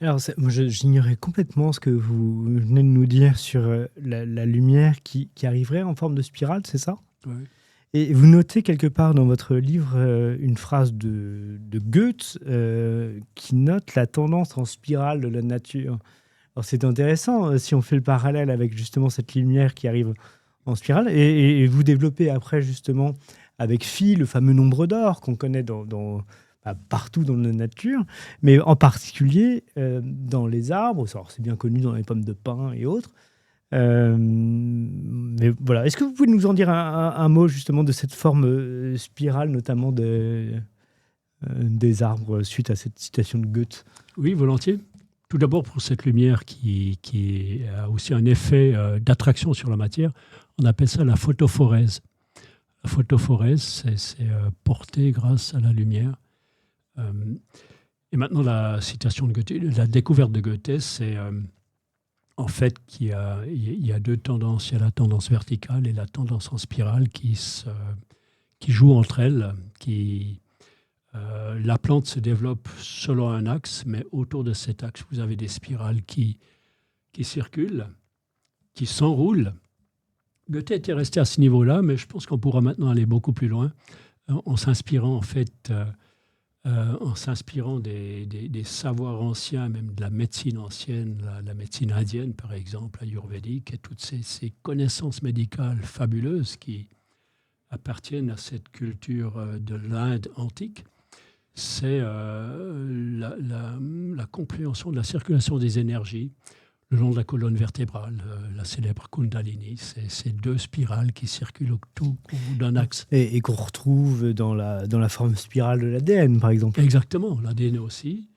Alors, moi, j'ignorais complètement ce que vous venez de nous dire sur la lumière qui arriverait en forme de spirale, c'est ça? Oui. Et vous notez quelque part dans votre livre une phrase de Goethe qui note la tendance en spirale de la nature. Alors, c'est intéressant si on fait le parallèle avec justement cette lumière qui arrive en spirale. Et vous développez après justement avec Phi le fameux nombre d'or qu'on connaît partout dans la nature, mais en particulier dans les arbres. Alors, c'est bien connu dans les pommes de pin et autres. Mais voilà. Est-ce que vous pouvez nous en dire un mot justement de cette forme spirale, notamment des arbres, suite à cette citation de Goethe? Oui, volontiers. Tout d'abord, pour cette lumière qui a aussi un effet d'attraction sur la matière, on appelle ça la photophorèse. La photophorèse, c'est porté grâce à la lumière. Et maintenant, la citation de Goethe, la découverte de Goethe, c'est en fait qu'il y a deux tendances. Il y a la tendance verticale et la tendance en spirale qui jouent entre elles. La plante se développe selon un axe, mais autour de cet axe, vous avez des spirales qui circulent, qui s'enroulent. Goethe était resté à ce niveau-là, mais je pense qu'on pourra maintenant aller beaucoup plus loin en s'inspirant en fait... en s'inspirant des savoirs anciens, même de la médecine ancienne, la médecine indienne par exemple, ayurvédique, et toutes ces connaissances médicales fabuleuses qui appartiennent à cette culture de l'Inde antique, c'est la compréhension de la circulation des énergies le long de la colonne vertébrale, la célèbre Kundalini. C'est ces deux spirales qui circulent autour d'un axe. Et qu'on retrouve dans la forme spirale de l'ADN, par exemple. Exactement, l'ADN aussi.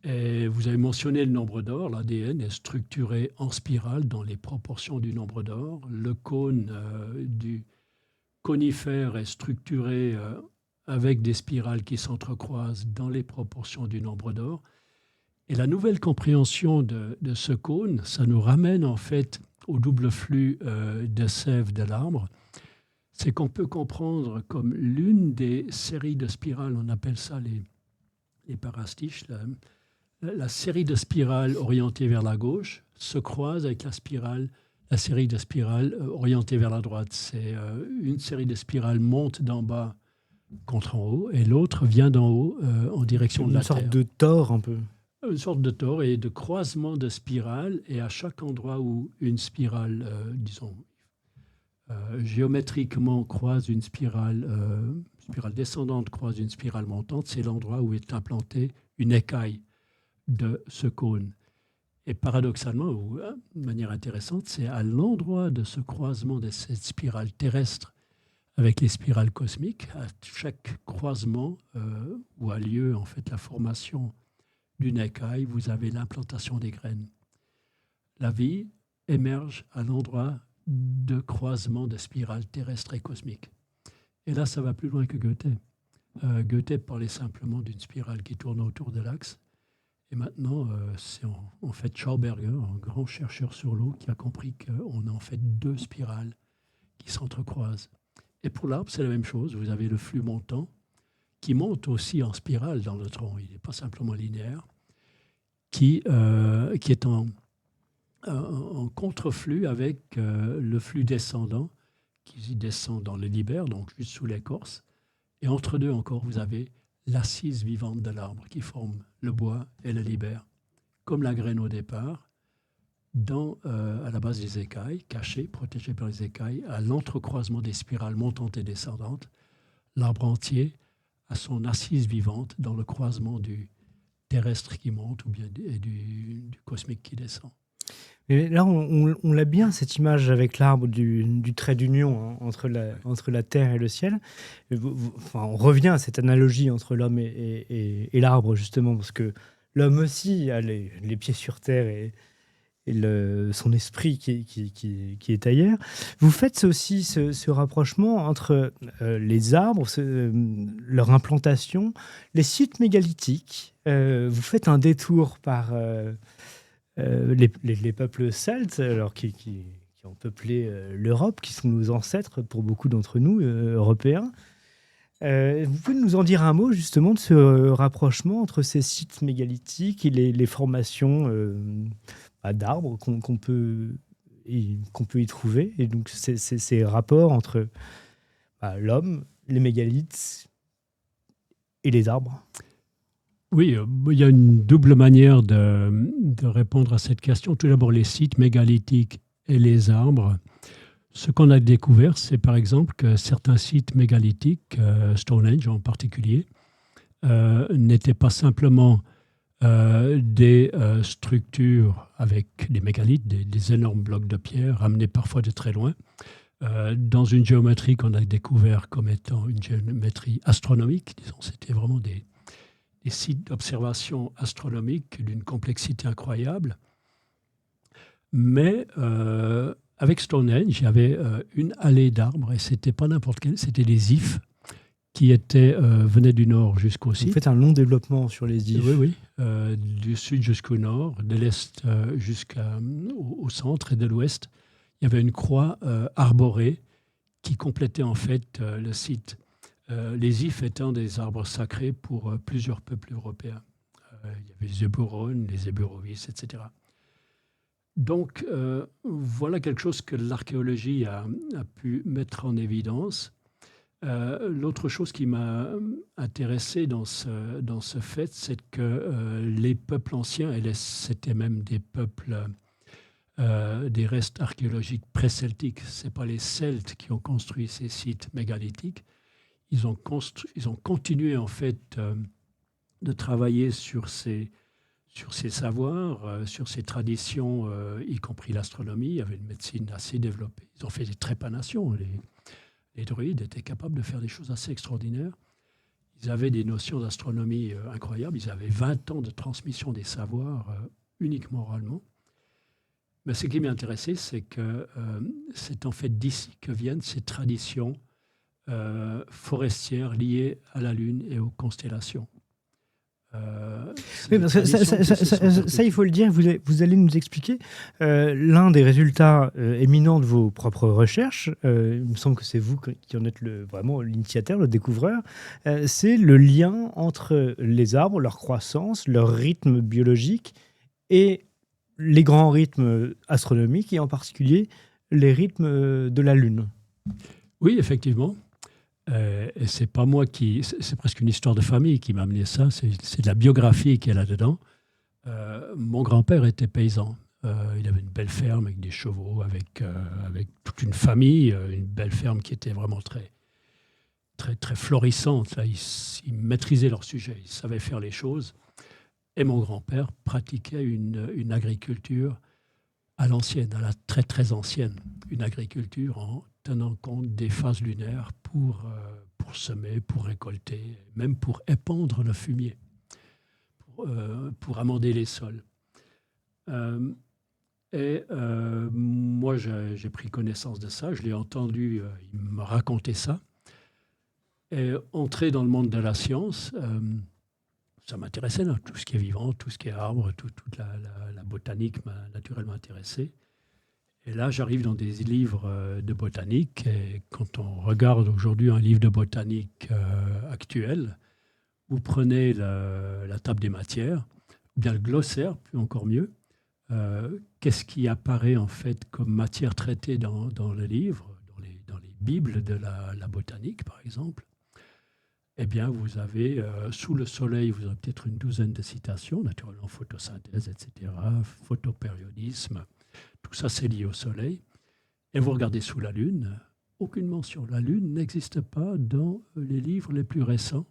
Et vous avez mentionné le nombre d'or. L'ADN est structuré en spirale dans les proportions du nombre d'or. Le cône du conifère est structuré avec des spirales qui s'entrecroisent dans les proportions du nombre d'or. Et la nouvelle compréhension de ce cône, ça nous ramène en fait au double flux de sève de l'arbre. C'est qu'on peut comprendre comme l'une des séries de spirales, on appelle ça les parastiches, la série de spirales orientées vers la gauche se croise avec la série de spirales orientées vers la droite. C'est une série de spirales monte d'en bas contre en haut et l'autre vient d'en haut en direction de la Terre. Une sorte de tore un peu. Une sorte de tore et de croisement de spirales, et à chaque endroit où une spirale, géométriquement croise une spirale descendante croise une spirale montante, c'est l'endroit où est implantée une écaille de ce cône. Et paradoxalement, ou de manière intéressante, c'est à l'endroit de ce croisement de cette spirale terrestre avec les spirales cosmiques, à chaque croisement où a lieu en fait la formation d'une écaille, vous avez l'implantation des graines. La vie émerge à l'endroit de croisement de spirales terrestres et cosmiques. Et là, ça va plus loin que Goethe. Goethe parlait simplement d'une spirale qui tourne autour de l'axe. Et maintenant, c'est en fait Schauberger, un grand chercheur sur l'eau, qui a compris qu'on a en fait deux spirales qui s'entrecroisent. Et pour l'arbre, c'est la même chose. Vous avez le flux montant qui monte aussi en spirale dans le tronc. Il n'est pas simplement linéaire, qui est en contreflux avec le flux descendant qui descend dans le libère, donc juste sous l'écorce. Et entre deux encore, vous avez l'assise vivante de l'arbre qui forme le bois et le libère, comme la graine au départ, à la base des écailles, cachée, protégée par les écailles, à l'entrecroisement des spirales montantes et descendantes. L'arbre entier a son assise vivante dans le croisement du terrestre qui monte ou bien du cosmique qui descend. Et là, on l'a bien, cette image avec l'arbre du trait d'union, hein, entre la terre et le ciel. Enfin, on revient à cette analogie entre l'homme et l'arbre, justement, parce que l'homme aussi a les pieds sur terre et son esprit qui est ailleurs. Vous faites aussi ce rapprochement entre les arbres, leur implantation, les sites mégalithiques. Vous faites un détour par... les peuples celtes, alors qui ont peuplé l'Europe, qui sont nos ancêtres pour beaucoup d'entre nous, Européens. Vous pouvez nous en dire un mot justement de ce rapprochement entre ces sites mégalithiques et les formations d'arbres qu'on peut y trouver, et donc ces rapports entre l'homme, les mégalithes et les arbres? Oui, il y a une double manière de répondre à cette question. Tout d'abord, les sites mégalithiques et les arbres. Ce qu'on a découvert, c'est par exemple que certains sites mégalithiques, Stonehenge en particulier, n'étaient pas simplement des structures avec des mégalithes, des énormes blocs de pierre ramenés parfois de très loin, dans une géométrie qu'on a découvert comme étant une géométrie astronomique. Disons, c'était vraiment des sites d'observation astronomique d'une complexité incroyable. Mais avec Stonehenge, il y avait une allée d'arbres, et c'était pas n'importe quelle, c'était des ifs qui venaient du nord jusqu'au sud. Vous faites un long développement sur les ifs. Oui, du sud jusqu'au nord, de l'est jusqu'au centre et de l'ouest. Il y avait une croix arborée qui complétait en fait le site. Les ifs étant des arbres sacrés pour plusieurs peuples européens. Il y avait les Eburones, les Eburovis, etc. Donc, voilà quelque chose que l'archéologie a pu mettre en évidence. L'autre chose qui m'a intéressé dans ce fait, c'est que les peuples anciens, et c'était même des peuples, des restes archéologiques pré-celtiques, ce n'est pas les Celtes qui ont construit ces sites mégalithiques. Ils ont continué en fait de travailler sur ces savoirs, sur ces traditions, y compris l'astronomie. Il y avait une médecine assez développée. Ils ont fait des trépanations. Les druides étaient capables de faire des choses assez extraordinaires. Ils avaient des notions d'astronomie incroyables. Ils avaient 20 ans de transmission des savoirs uniquement oralement. Mais ce qui m'intéressait, c'est que c'est en fait d'ici que viennent ces traditions forestières liées à la Lune et aux constellations. Oui, parce que ça, il faut le dire, vous allez nous expliquer l'un des résultats éminents de vos propres recherches. Il me semble que c'est vous qui en êtes vraiment l'initiateur, le découvreur. C'est le lien entre les arbres, leur croissance, leur rythme biologique et les grands rythmes astronomiques, et en particulier les rythmes de la Lune. Oui, effectivement. Et c'est pas moi c'est presque une histoire de famille qui m'a amené ça. C'est de la biographie qu'il y a là-dedans. Mon grand-père était paysan. Il avait une belle ferme avec des chevaux, avec toute une famille, une belle ferme qui était vraiment très, très, très florissante. Là, ils maîtrisaient leur sujet, ils savaient faire les choses. Et mon grand-père pratiquait une agriculture à l'ancienne, à la très, très ancienne. Une agriculture en tenant compte des phases lunaires pour semer, pour récolter, même pour épandre le fumier, pour amender les sols. Moi, j'ai pris connaissance de ça, je l'ai entendu, il me racontait ça. Et entrer dans le monde de la science, ça m'intéressait, là. Tout ce qui est vivant, tout ce qui est arbre, toute la botanique m'a naturellement intéressé. Et là, j'arrive dans des livres de botanique. Et quand on regarde aujourd'hui un livre de botanique actuel, vous prenez la table des matières, ou bien le glossaire, puis encore mieux. Qu'est-ce qui apparaît en fait comme matière traitée dans le livre, dans les bibles de la botanique, par exemple? Eh bien, vous avez, sous le soleil, vous avez peut-être une douzaine de citations, naturellement photosynthèse, etc., photopériodisme, tout ça c'est lié au soleil. Et vous regardez sous la Lune, aucune mention. La Lune n'existe pas dans les livres les plus récents,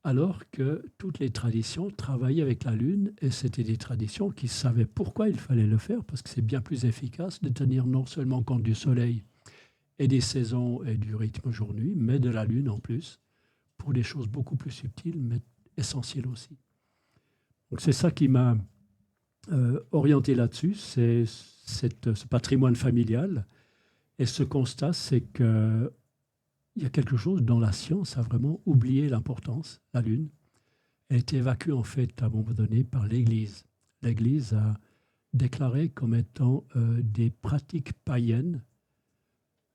alors que toutes les traditions travaillaient avec la Lune, et c'était des traditions qui savaient pourquoi il fallait le faire, parce que c'est bien plus efficace de tenir non seulement compte du soleil et des saisons et du rythme jour-nuit, mais de la Lune en plus, pour des choses beaucoup plus subtiles, mais essentielles aussi. Donc c'est ça qui m'a orienté là-dessus, c'est ce patrimoine familial. Et ce constat, c'est qu'il y a quelque chose dont la science a vraiment oublié l'importance, la Lune. Elle a été évacuée en fait à un moment donné par l'Église. L'Église a déclaré comme étant des pratiques païennes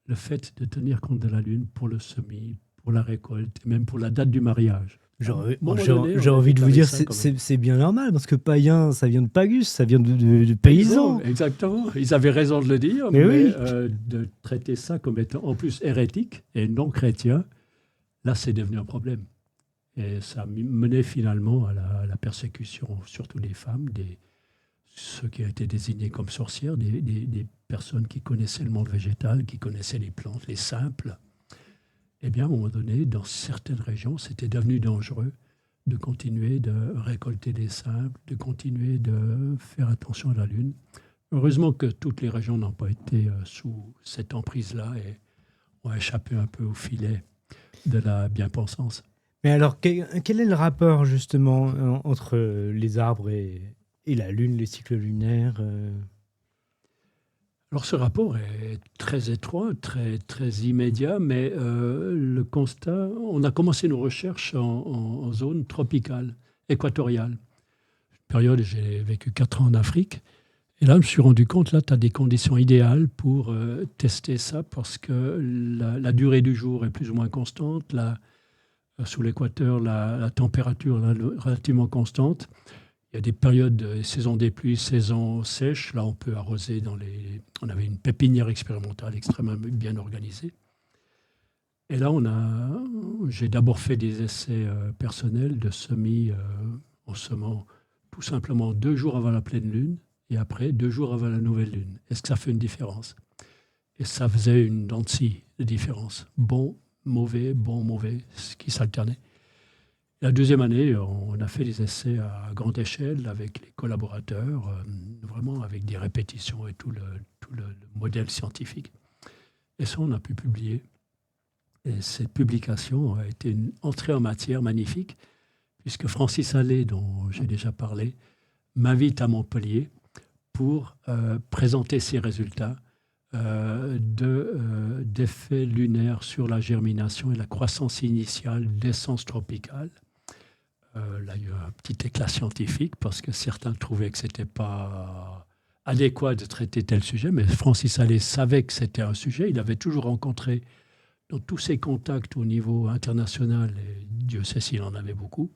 le fait de tenir compte de la Lune pour le semis, pour la récolte, et même pour la date du mariage. J'ai J'ai envie de vous dire, c'est bien normal, parce que païen, ça vient de pagus, ça vient de paysan. Exactement, ils avaient raison de le dire, Mais mais oui. De traiter ça comme étant en plus hérétique et non chrétien, là c'est devenu un problème. Et ça a mené finalement à la persécution, surtout des femmes, ceux qui ont été désignés comme sorcières, des personnes qui connaissaient le monde végétal, qui connaissaient les plantes, les simples. Eh bien, à un moment donné, dans certaines régions, c'était devenu dangereux de continuer de récolter des simples, de continuer de faire attention à la Lune. Heureusement que toutes les régions n'ont pas été sous cette emprise-là et ont échappé un peu au filet de la bien-pensance. Mais alors, quel est le rapport justement entre les arbres et la Lune, les cycles lunaires Alors ce rapport est très étroit, très immédiat, mais le constat, on a commencé nos recherches en zone tropicale, équatoriale. Période, j'ai vécu 4 ans en Afrique, et là je me suis rendu compte, là tu as des conditions idéales pour tester ça, parce que la durée du jour est plus ou moins constante, sous l'équateur la température est relativement constante. Il y a des périodes de saison des pluies, saison sèche. Là, on peut arroser on avait une pépinière expérimentale extrêmement bien organisée. Et là, j'ai d'abord fait des essais personnels de semis en semant tout simplement 2 jours avant la pleine lune et après 2 jours avant la nouvelle lune. Est-ce que ça fait une différence? Et ça faisait une dent de scie de différence. Bon, mauvais, ce qui s'alternait. La deuxième année, on a fait des essais à grande échelle avec les collaborateurs, vraiment avec des répétitions et tout le modèle scientifique. Et ça, on a pu publier. Et cette publication a été une entrée en matière magnifique, puisque Francis Allais, dont j'ai déjà parlé, m'invite à Montpellier pour présenter ses résultats d'effets lunaires sur la germination et la croissance initiale d'essences tropicales. Là, il y a eu un petit éclat scientifique parce que certains trouvaient que ce n'était pas adéquat de traiter tel sujet, mais Francis Allais savait que c'était un sujet. Il avait toujours rencontré dans tous ses contacts au niveau international, et Dieu sait s'il en avait beaucoup,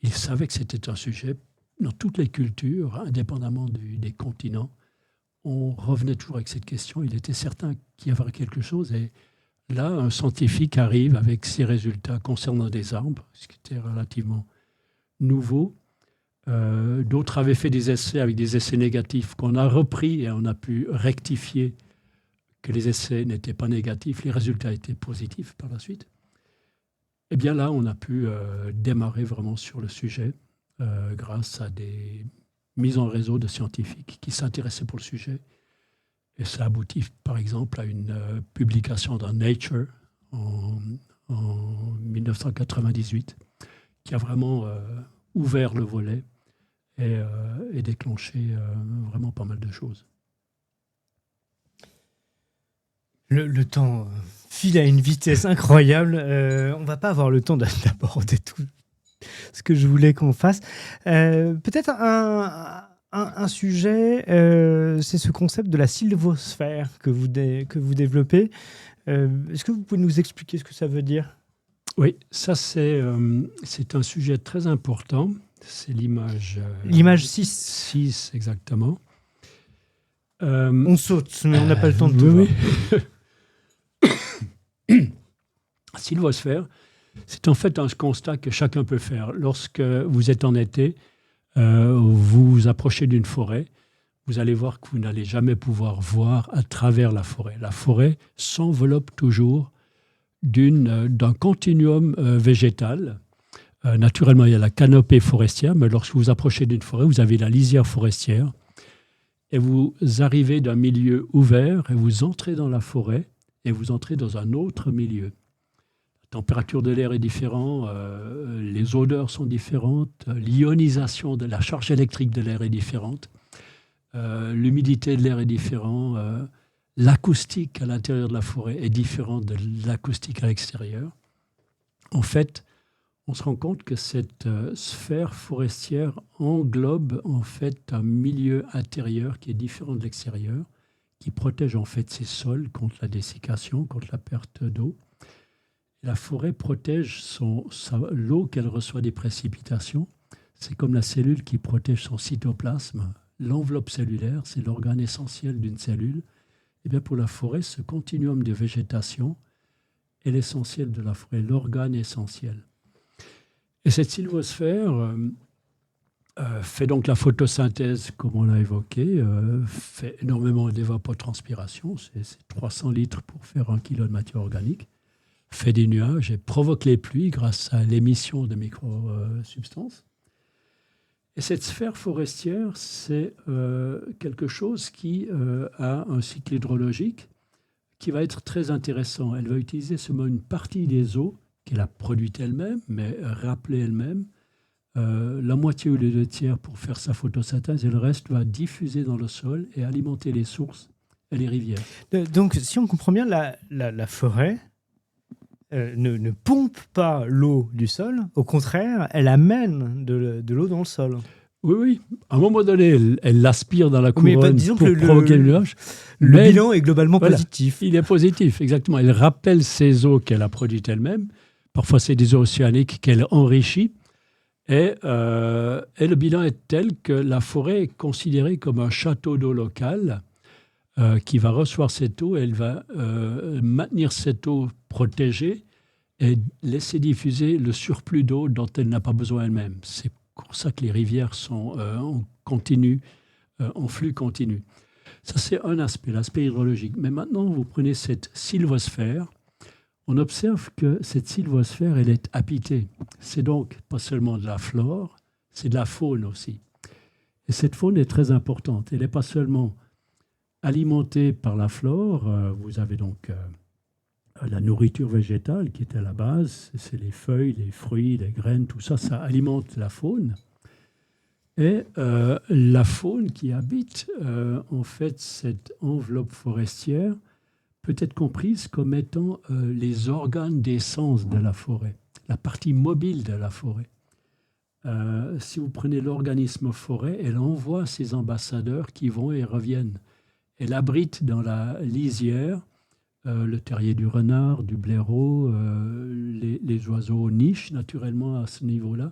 il savait que c'était un sujet dans toutes les cultures, indépendamment des continents. On revenait toujours avec cette question. Il était certain qu'il y avait quelque chose. Et là, un scientifique arrive avec ses résultats concernant des arbres, ce qui était relativement nouveau. D'autres avaient fait des essais avec des essais négatifs qu'on a repris et on a pu rectifier que les essais n'étaient pas négatifs. Les résultats étaient positifs par la suite. Et bien là, on a pu démarrer vraiment sur le sujet grâce à des mises en réseau de scientifiques qui s'intéressaient pour le sujet. Et ça aboutit, par exemple, à une publication dans Nature en 1998 qui a vraiment ouvert le volet et déclenché vraiment pas mal de choses. Le temps file à une vitesse incroyable. On va pas avoir le temps d'aborder tout ce que je voulais qu'on fasse. Peut-être un sujet, c'est ce concept de la sylvosphère que vous développez. Est-ce que vous pouvez nous expliquer ce que ça veut dire ? Oui, ça c'est un sujet très important. C'est l'image... L'image 6. 6, exactement. On saute, mais on n'a pas le temps de tout oui, voir. Sylvosphère, c'est en fait un constat que chacun peut faire. Lorsque vous êtes en été, vous vous approchez d'une forêt, vous allez voir que vous n'allez jamais pouvoir voir à travers la forêt. La forêt s'enveloppe toujours d'un continuum végétal. Naturellement, il y a la canopée forestière, mais lorsque vous approchez d'une forêt, vous avez la lisière forestière. Et vous arrivez d'un milieu ouvert et vous entrez dans la forêt et vous entrez dans un autre milieu. La température de l'air est différente, les odeurs sont différentes, l'ionisation de la charge électrique de l'air est différente, l'humidité de l'air est différente, l'acoustique à l'intérieur de la forêt est différente de l'acoustique à l'extérieur. En fait, on se rend compte que cette sphère forestière englobe en fait un milieu intérieur qui est différent de l'extérieur, qui protège en fait ses sols contre la dessiccation, contre la perte d'eau. La forêt protège l'eau qu'elle reçoit des précipitations. C'est comme la cellule qui protège son cytoplasme. L'enveloppe cellulaire, c'est l'organe essentiel d'une cellule. Et bien pour la forêt, ce continuum de végétation est l'essentiel de la forêt, l'organe essentiel. Et cette sylvosphère fait donc la photosynthèse, comme on l'a évoqué, fait énormément d'évapotranspiration, c'est 300 litres pour faire 1 kg de matière organique, fait des nuages et provoque les pluies grâce à l'émission de microsubstances. Et cette sphère forestière, c'est quelque chose qui a un cycle hydrologique qui va être très intéressant. Elle va utiliser seulement une partie des eaux qu'elle a produite elle-même, mais rappelée elle-même, la moitié ou les 2 tiers pour faire sa photosynthèse, et le reste va diffuser dans le sol et alimenter les sources et les rivières. Donc, si on comprend bien, la forêt ne pompe pas l'eau du sol, au contraire, elle amène de l'eau dans le sol. Oui, oui. À un moment donné, elle l'aspire dans la couronne disons pour que provoquer le nuage. Le bilan est globalement voilà, positif. Il est positif, exactement. Elle rappelle ces eaux qu'elle a produites elle-même. Parfois, c'est des eaux océaniques qu'elle enrichit. Et le bilan est tel que la forêt est considérée comme un château d'eau local qui va recevoir cette eau. Elle va maintenir cette eau protégée et laisser diffuser le surplus d'eau dont elle n'a pas besoin elle-même. C'est pour ça que les rivières sont en flux continu. Ça, c'est un aspect, l'aspect hydrologique. Mais maintenant, vous prenez cette sylvosphère. On observe que cette sylvosphère, elle est habitée. C'est donc pas seulement de la flore, c'est de la faune aussi. Et cette faune est très importante. Elle n'est pas seulement alimentée par la flore. Vous avez donc la nourriture végétale qui est à la base. C'est les feuilles, les fruits, les graines, tout ça, ça alimente la faune. Et la faune qui habite en fait cette enveloppe forestière peut être comprise comme étant les organes d'essence de la forêt, la partie mobile de la forêt. Si vous prenez l'organisme forêt, elle envoie ses ambassadeurs qui vont et reviennent. Elle abrite dans la lisière le terrier du renard, du blaireau, les oiseaux nichent naturellement à ce niveau-là.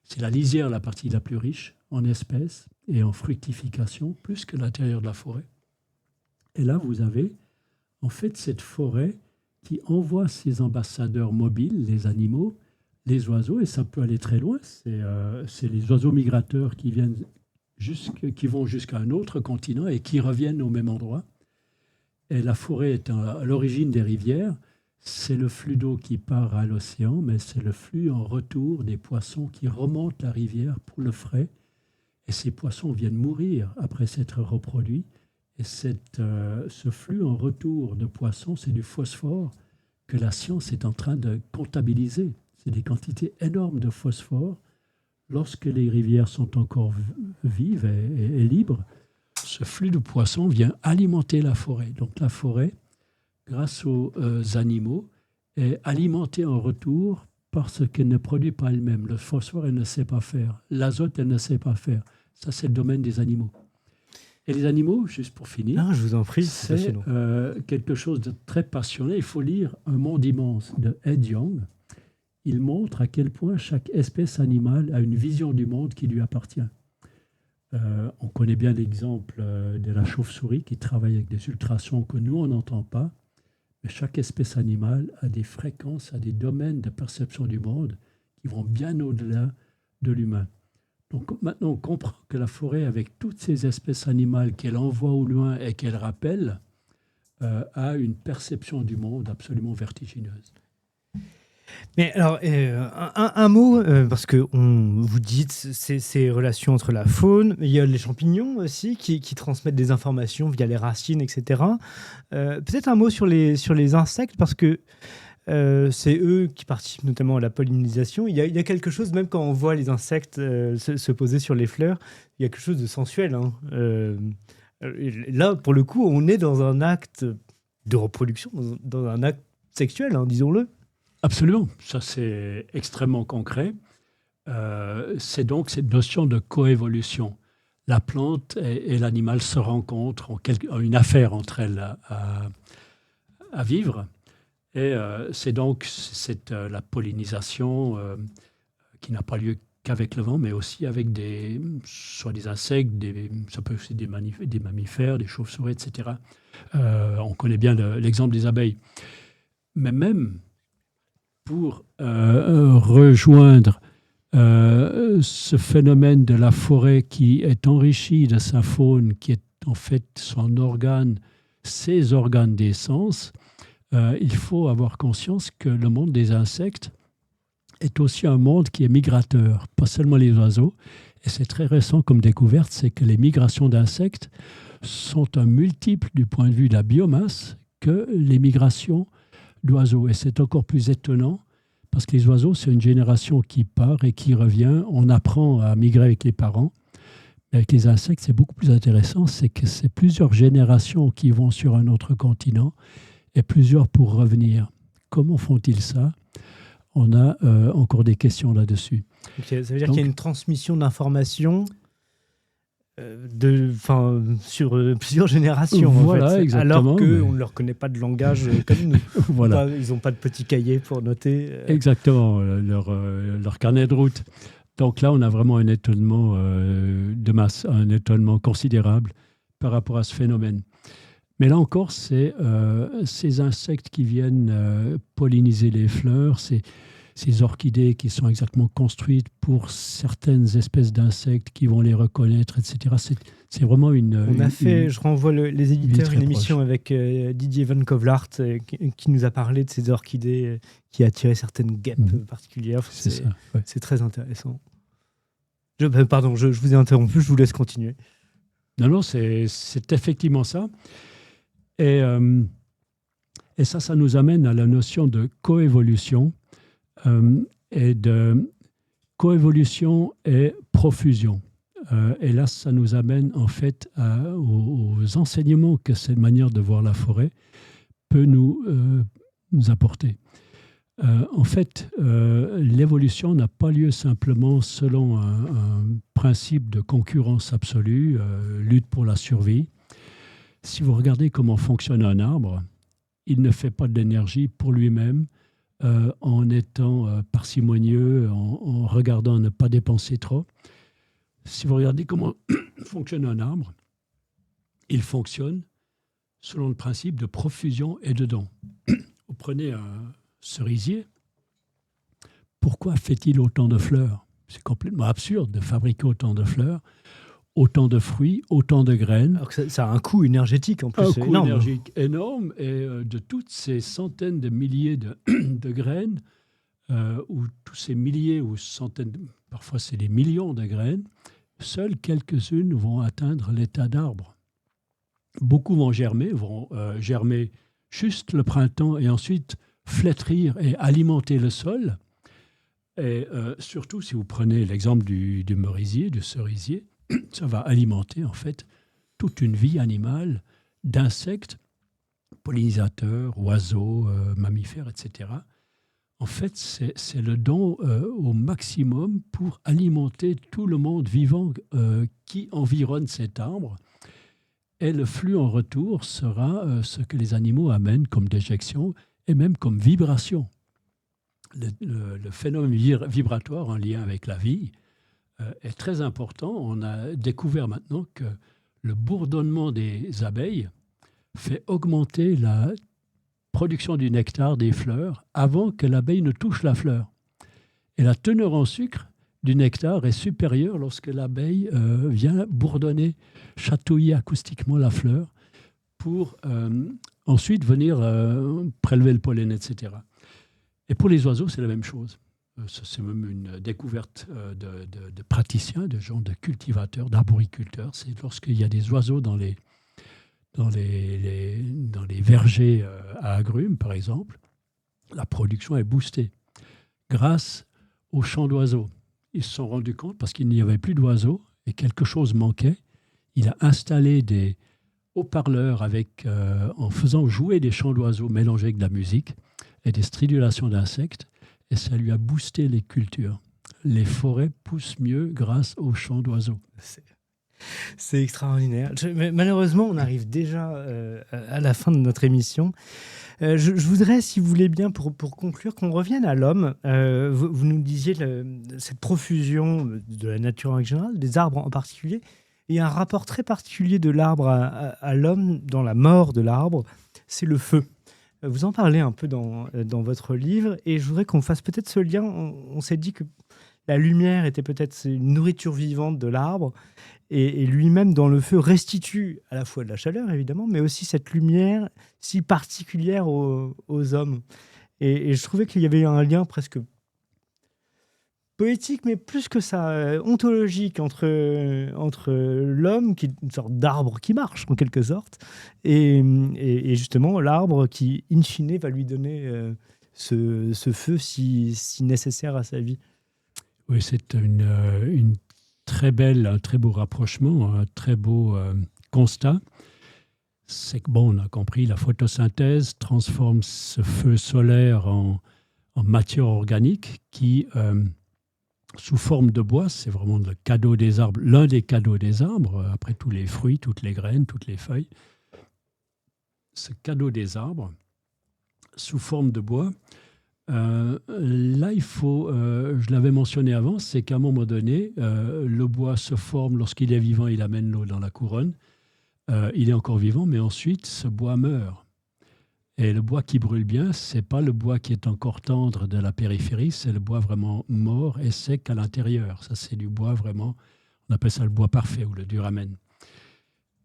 C'est la lisière la partie la plus riche en espèces et en fructification, plus que l'intérieur de la forêt. Et là, vous avez en fait cette forêt qui envoie ses ambassadeurs mobiles, les animaux, les oiseaux, et ça peut aller très loin. C'est les oiseaux migrateurs qui vont jusqu'à un autre continent et qui reviennent au même endroit. Et la forêt est à l'origine des rivières. C'est le flux d'eau qui part à l'océan, mais c'est le flux en retour des poissons qui remontent la rivière pour le frais. Et ces poissons viennent mourir après s'être reproduits. Et ce flux en retour de poissons, c'est du phosphore que la science est en train de comptabiliser. C'est des quantités énormes de phosphore. Lorsque les rivières sont encore vives et libres, ce flux de poissons vient alimenter la forêt. Donc la forêt, grâce aux animaux, est alimentée en retour parce qu'elle ne produit pas elle-même. Le phosphore, elle ne sait pas faire. L'azote, elle ne sait pas faire. Ça, c'est le domaine des animaux. Et les animaux, juste pour finir, Je vous en prie, c'est c'est passionnant. quelque chose de très passionné. Il faut lire Un monde immense de Ed Young. Il montre à quel point chaque espèce animale a une vision du monde qui lui appartient. On connaît bien l'exemple de la chauve-souris qui travaille avec des ultrasons que nous, on n'entend pas. Mais chaque espèce animale a des fréquences, a des domaines de perception du monde qui vont bien au-delà de l'humain. Donc maintenant, on comprend que la forêt, avec toutes ces espèces animales qu'elle envoie au loin et qu'elle rappelle, a une perception du monde absolument vertigineuse. Mais alors, un mot, parce que vous dites ces relations entre la faune, il y a les champignons aussi qui transmettent des informations via les racines, etc. Peut-être un mot sur les insectes, parce que c'est eux qui participent notamment à la pollinisation. Il y a quelque chose, même quand on voit les insectes se poser sur les fleurs, il y a quelque chose de sensuel. Hein. Là, pour le coup, on est dans un acte de reproduction, dans un acte sexuel, hein, disons-le. Absolument, ça c'est extrêmement concret. C'est donc cette notion de coévolution. La plante et l'animal se rencontrent, ont une affaire entre elles à vivre. Et c'est donc la pollinisation qui n'a pas lieu qu'avec le vent, mais aussi avec soit des insectes, ça peut aussi des mammifères, des chauves-souris, etc. On connaît bien l'exemple des abeilles. Mais même pour rejoindre ce phénomène de la forêt qui est enrichie de sa faune, qui est en fait ses organes d'essence, il faut avoir conscience que le monde des insectes est aussi un monde qui est migrateur, pas seulement les oiseaux. Et c'est très récent comme découverte, c'est que les migrations d'insectes sont un multiple du point de vue de la biomasse que les migrations d'oiseaux. Et c'est encore plus étonnant parce que les oiseaux, c'est une génération qui part et qui revient. On apprend à migrer avec les parents. Mais avec les insectes, c'est beaucoup plus intéressant. C'est que c'est plusieurs générations qui vont sur un autre continent et plusieurs pour revenir. Comment font-ils ça ? On a encore des questions là-dessus. Okay, ça veut dire qu'il y a une transmission d'informations sur plusieurs générations, voilà, en fait, exactement, alors qu'on ne leur connaît pas de langage comme nous. Voilà. Ils n'ont pas de petits cahiers pour noter. Exactement, leur carnet de route. Donc là, on a vraiment un étonnement de masse, un étonnement considérable par rapport à ce phénomène. Mais là encore, c'est ces insectes qui viennent polliniser les fleurs, ces orchidées qui sont exactement construites pour certaines espèces d'insectes qui vont les reconnaître, etc. C'est vraiment je renvoie les éditeurs, une émission avec Didier Van Kovlart qui nous a parlé de ces orchidées qui attiraient certaines guêpes particulières. C'est très intéressant. Pardon, je vous ai interrompu, je vous laisse continuer. Non, c'est effectivement ça. Et ça nous amène à la notion de coévolution. Et de coévolution et profusion. Et là, ça nous amène en fait aux enseignements que cette manière de voir la forêt peut nous apporter. En fait, l'évolution n'a pas lieu simplement selon un principe de concurrence absolue, lutte pour la survie. Si vous regardez comment fonctionne un arbre, il ne fait pas de l'énergie pour lui-même, en étant parcimonieux, en regardant à ne pas dépenser trop. Si vous regardez comment fonctionne un arbre, il fonctionne selon le principe de profusion et de don. Vous prenez un cerisier, pourquoi fait-il autant de fleurs ? C'est complètement absurde de fabriquer autant de fleurs, autant de fruits, autant de graines. Alors que ça a un coût énergétique en plus. Un coût énergétique énorme, et de toutes ces centaines de milliers de graines, ou tous ces milliers ou centaines, parfois c'est des millions de graines, seules quelques-unes vont atteindre l'état d'arbre. Beaucoup vont germer juste le printemps et ensuite flétrir et alimenter le sol. Et surtout, si vous prenez l'exemple du merisier, du cerisier, ça va alimenter en fait toute une vie animale d'insectes pollinisateurs, oiseaux, mammifères, etc. En fait, c'est le don au maximum pour alimenter tout le monde vivant qui environne cet arbre. Et le flux en retour sera ce que les animaux amènent comme déjection et même comme vibration. Le phénomène vibratoire en lien avec la vie est très important. On a découvert maintenant que le bourdonnement des abeilles fait augmenter la production du nectar des fleurs avant que l'abeille ne touche la fleur. Et la teneur en sucre du nectar est supérieure lorsque l'abeille vient bourdonner, chatouiller acoustiquement la fleur pour ensuite venir prélever le pollen, etc. Et pour les oiseaux, c'est la même chose. C'est même une découverte de praticiens, de gens, de cultivateurs, d'arboriculteurs. C'est lorsqu'il y a des oiseaux dans les vergers à agrumes, par exemple, la production est boostée grâce aux chants d'oiseaux. Ils se sont rendus compte, parce qu'il n'y avait plus d'oiseaux et quelque chose manquait, il a installé des haut-parleurs en faisant jouer des chants d'oiseaux mélangés avec de la musique et des stridulations d'insectes, et ça lui a boosté les cultures. Les forêts poussent mieux grâce aux chants d'oiseaux. C'est extraordinaire. Mais malheureusement, on arrive déjà à la fin de notre émission. Je voudrais, si vous voulez bien, pour conclure, qu'on revienne à l'homme. Vous nous disiez cette profusion de la nature en général, des arbres en particulier. Il y a un rapport très particulier de l'arbre à l'homme dans la mort de l'arbre, c'est le feu. Vous en parlez un peu dans votre livre, et je voudrais qu'on fasse peut-être ce lien. On s'est dit que la lumière était peut-être une nourriture vivante de l'arbre, et lui-même, dans le feu, restitue à la fois de la chaleur, évidemment, mais aussi cette lumière si particulière aux hommes. Et je trouvais qu'il y avait un lien presque poétique, mais plus que ça, ontologique, entre l'homme, qui est une sorte d'arbre qui marche, en quelque sorte, et justement l'arbre qui, in fine, va lui donner ce feu si nécessaire à sa vie. Oui, c'est un très beau rapprochement, un très beau constat. C'est que, on a compris, la photosynthèse transforme ce feu solaire en matière organique qui, sous forme de bois, c'est vraiment le cadeau des arbres, l'un des cadeaux des arbres, après tous les fruits, toutes les graines, toutes les feuilles. Ce cadeau des arbres, sous forme de bois, là, il faut, je l'avais mentionné avant, c'est qu'à un moment donné, le bois se forme lorsqu'il est vivant, il amène l'eau dans la couronne. Il est encore vivant, mais ensuite, ce bois meurt. Et le bois qui brûle bien, ce n'est pas le bois qui est encore tendre de la périphérie, c'est le bois vraiment mort et sec à l'intérieur. Ça, c'est du bois vraiment, on appelle ça le bois parfait ou le duramen.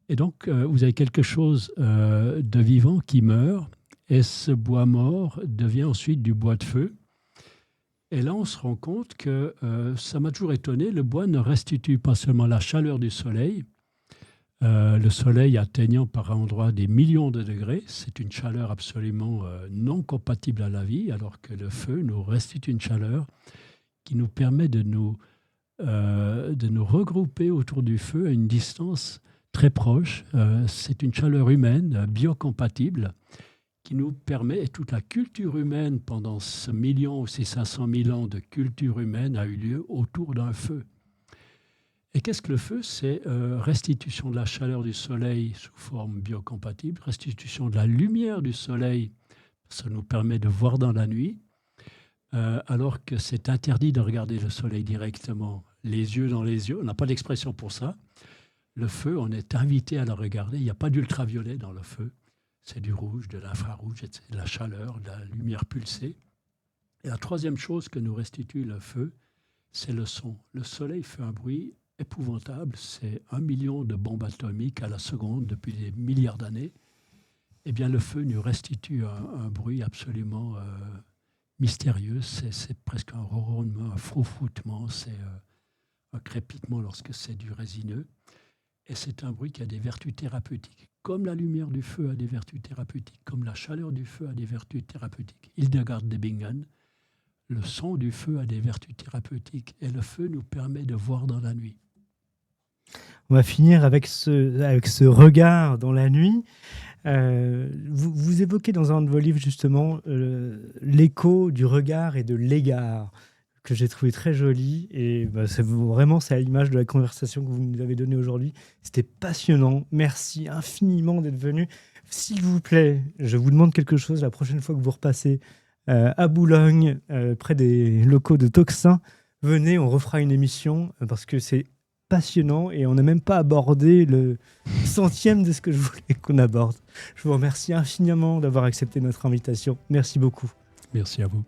Et donc, vous avez quelque chose de vivant qui meurt, et ce bois mort devient ensuite du bois de feu. Et là, on se rend compte que ça m'a toujours étonné, le bois ne restitue pas seulement la chaleur du soleil, le soleil atteignant par endroits des millions de degrés, c'est une chaleur absolument non compatible à la vie, alors que le feu nous restitue une chaleur qui nous permet de nous regrouper autour du feu à une distance très proche. C'est une chaleur humaine, biocompatible, qui nous permet, et toute la culture humaine pendant ce million ou ces 500 000 ans de culture humaine a eu lieu autour d'un feu. Et qu'est-ce que le feu? C'est restitution de la chaleur du soleil sous forme biocompatible, restitution de la lumière du soleil, ça nous permet de voir dans la nuit, alors que c'est interdit de regarder le soleil directement, les yeux dans les yeux, on n'a pas d'expression pour ça. Le feu, on est invité à le regarder, il n'y a pas d'ultraviolet dans le feu, c'est du rouge, de l'infrarouge, de la chaleur, de la lumière pulsée. Et la troisième chose que nous restitue le feu, c'est le son. Le soleil fait un bruit épouvantable, c'est 1 million de bombes atomiques à la seconde depuis des milliards d'années. Eh bien, le feu nous restitue un bruit absolument mystérieux. C'est presque un ronronnement, un froufroutement, c'est un crépitement lorsque c'est du résineux. Et c'est un bruit qui a des vertus thérapeutiques. Comme la lumière du feu a des vertus thérapeutiques, comme la chaleur du feu a des vertus thérapeutiques. Hildegard de Bingen, le son du feu a des vertus thérapeutiques et le feu nous permet de voir dans la nuit. On va finir avec ce regard dans la nuit. Vous évoquez dans un de vos livres justement l'écho du regard et de l'égard, que j'ai trouvé très joli. Et c'est à l'image de la conversation que vous nous avez donnée aujourd'hui. C'était passionnant. Merci infiniment d'être venu. S'il vous plaît, je vous demande quelque chose la prochaine fois que vous repassez à Boulogne, près des locaux de Toxin. Venez, on refera une émission parce que c'est passionnant et on n'a même pas abordé le centième de ce que je voulais qu'on aborde. Je vous remercie infiniment d'avoir accepté notre invitation. Merci beaucoup. Merci à vous.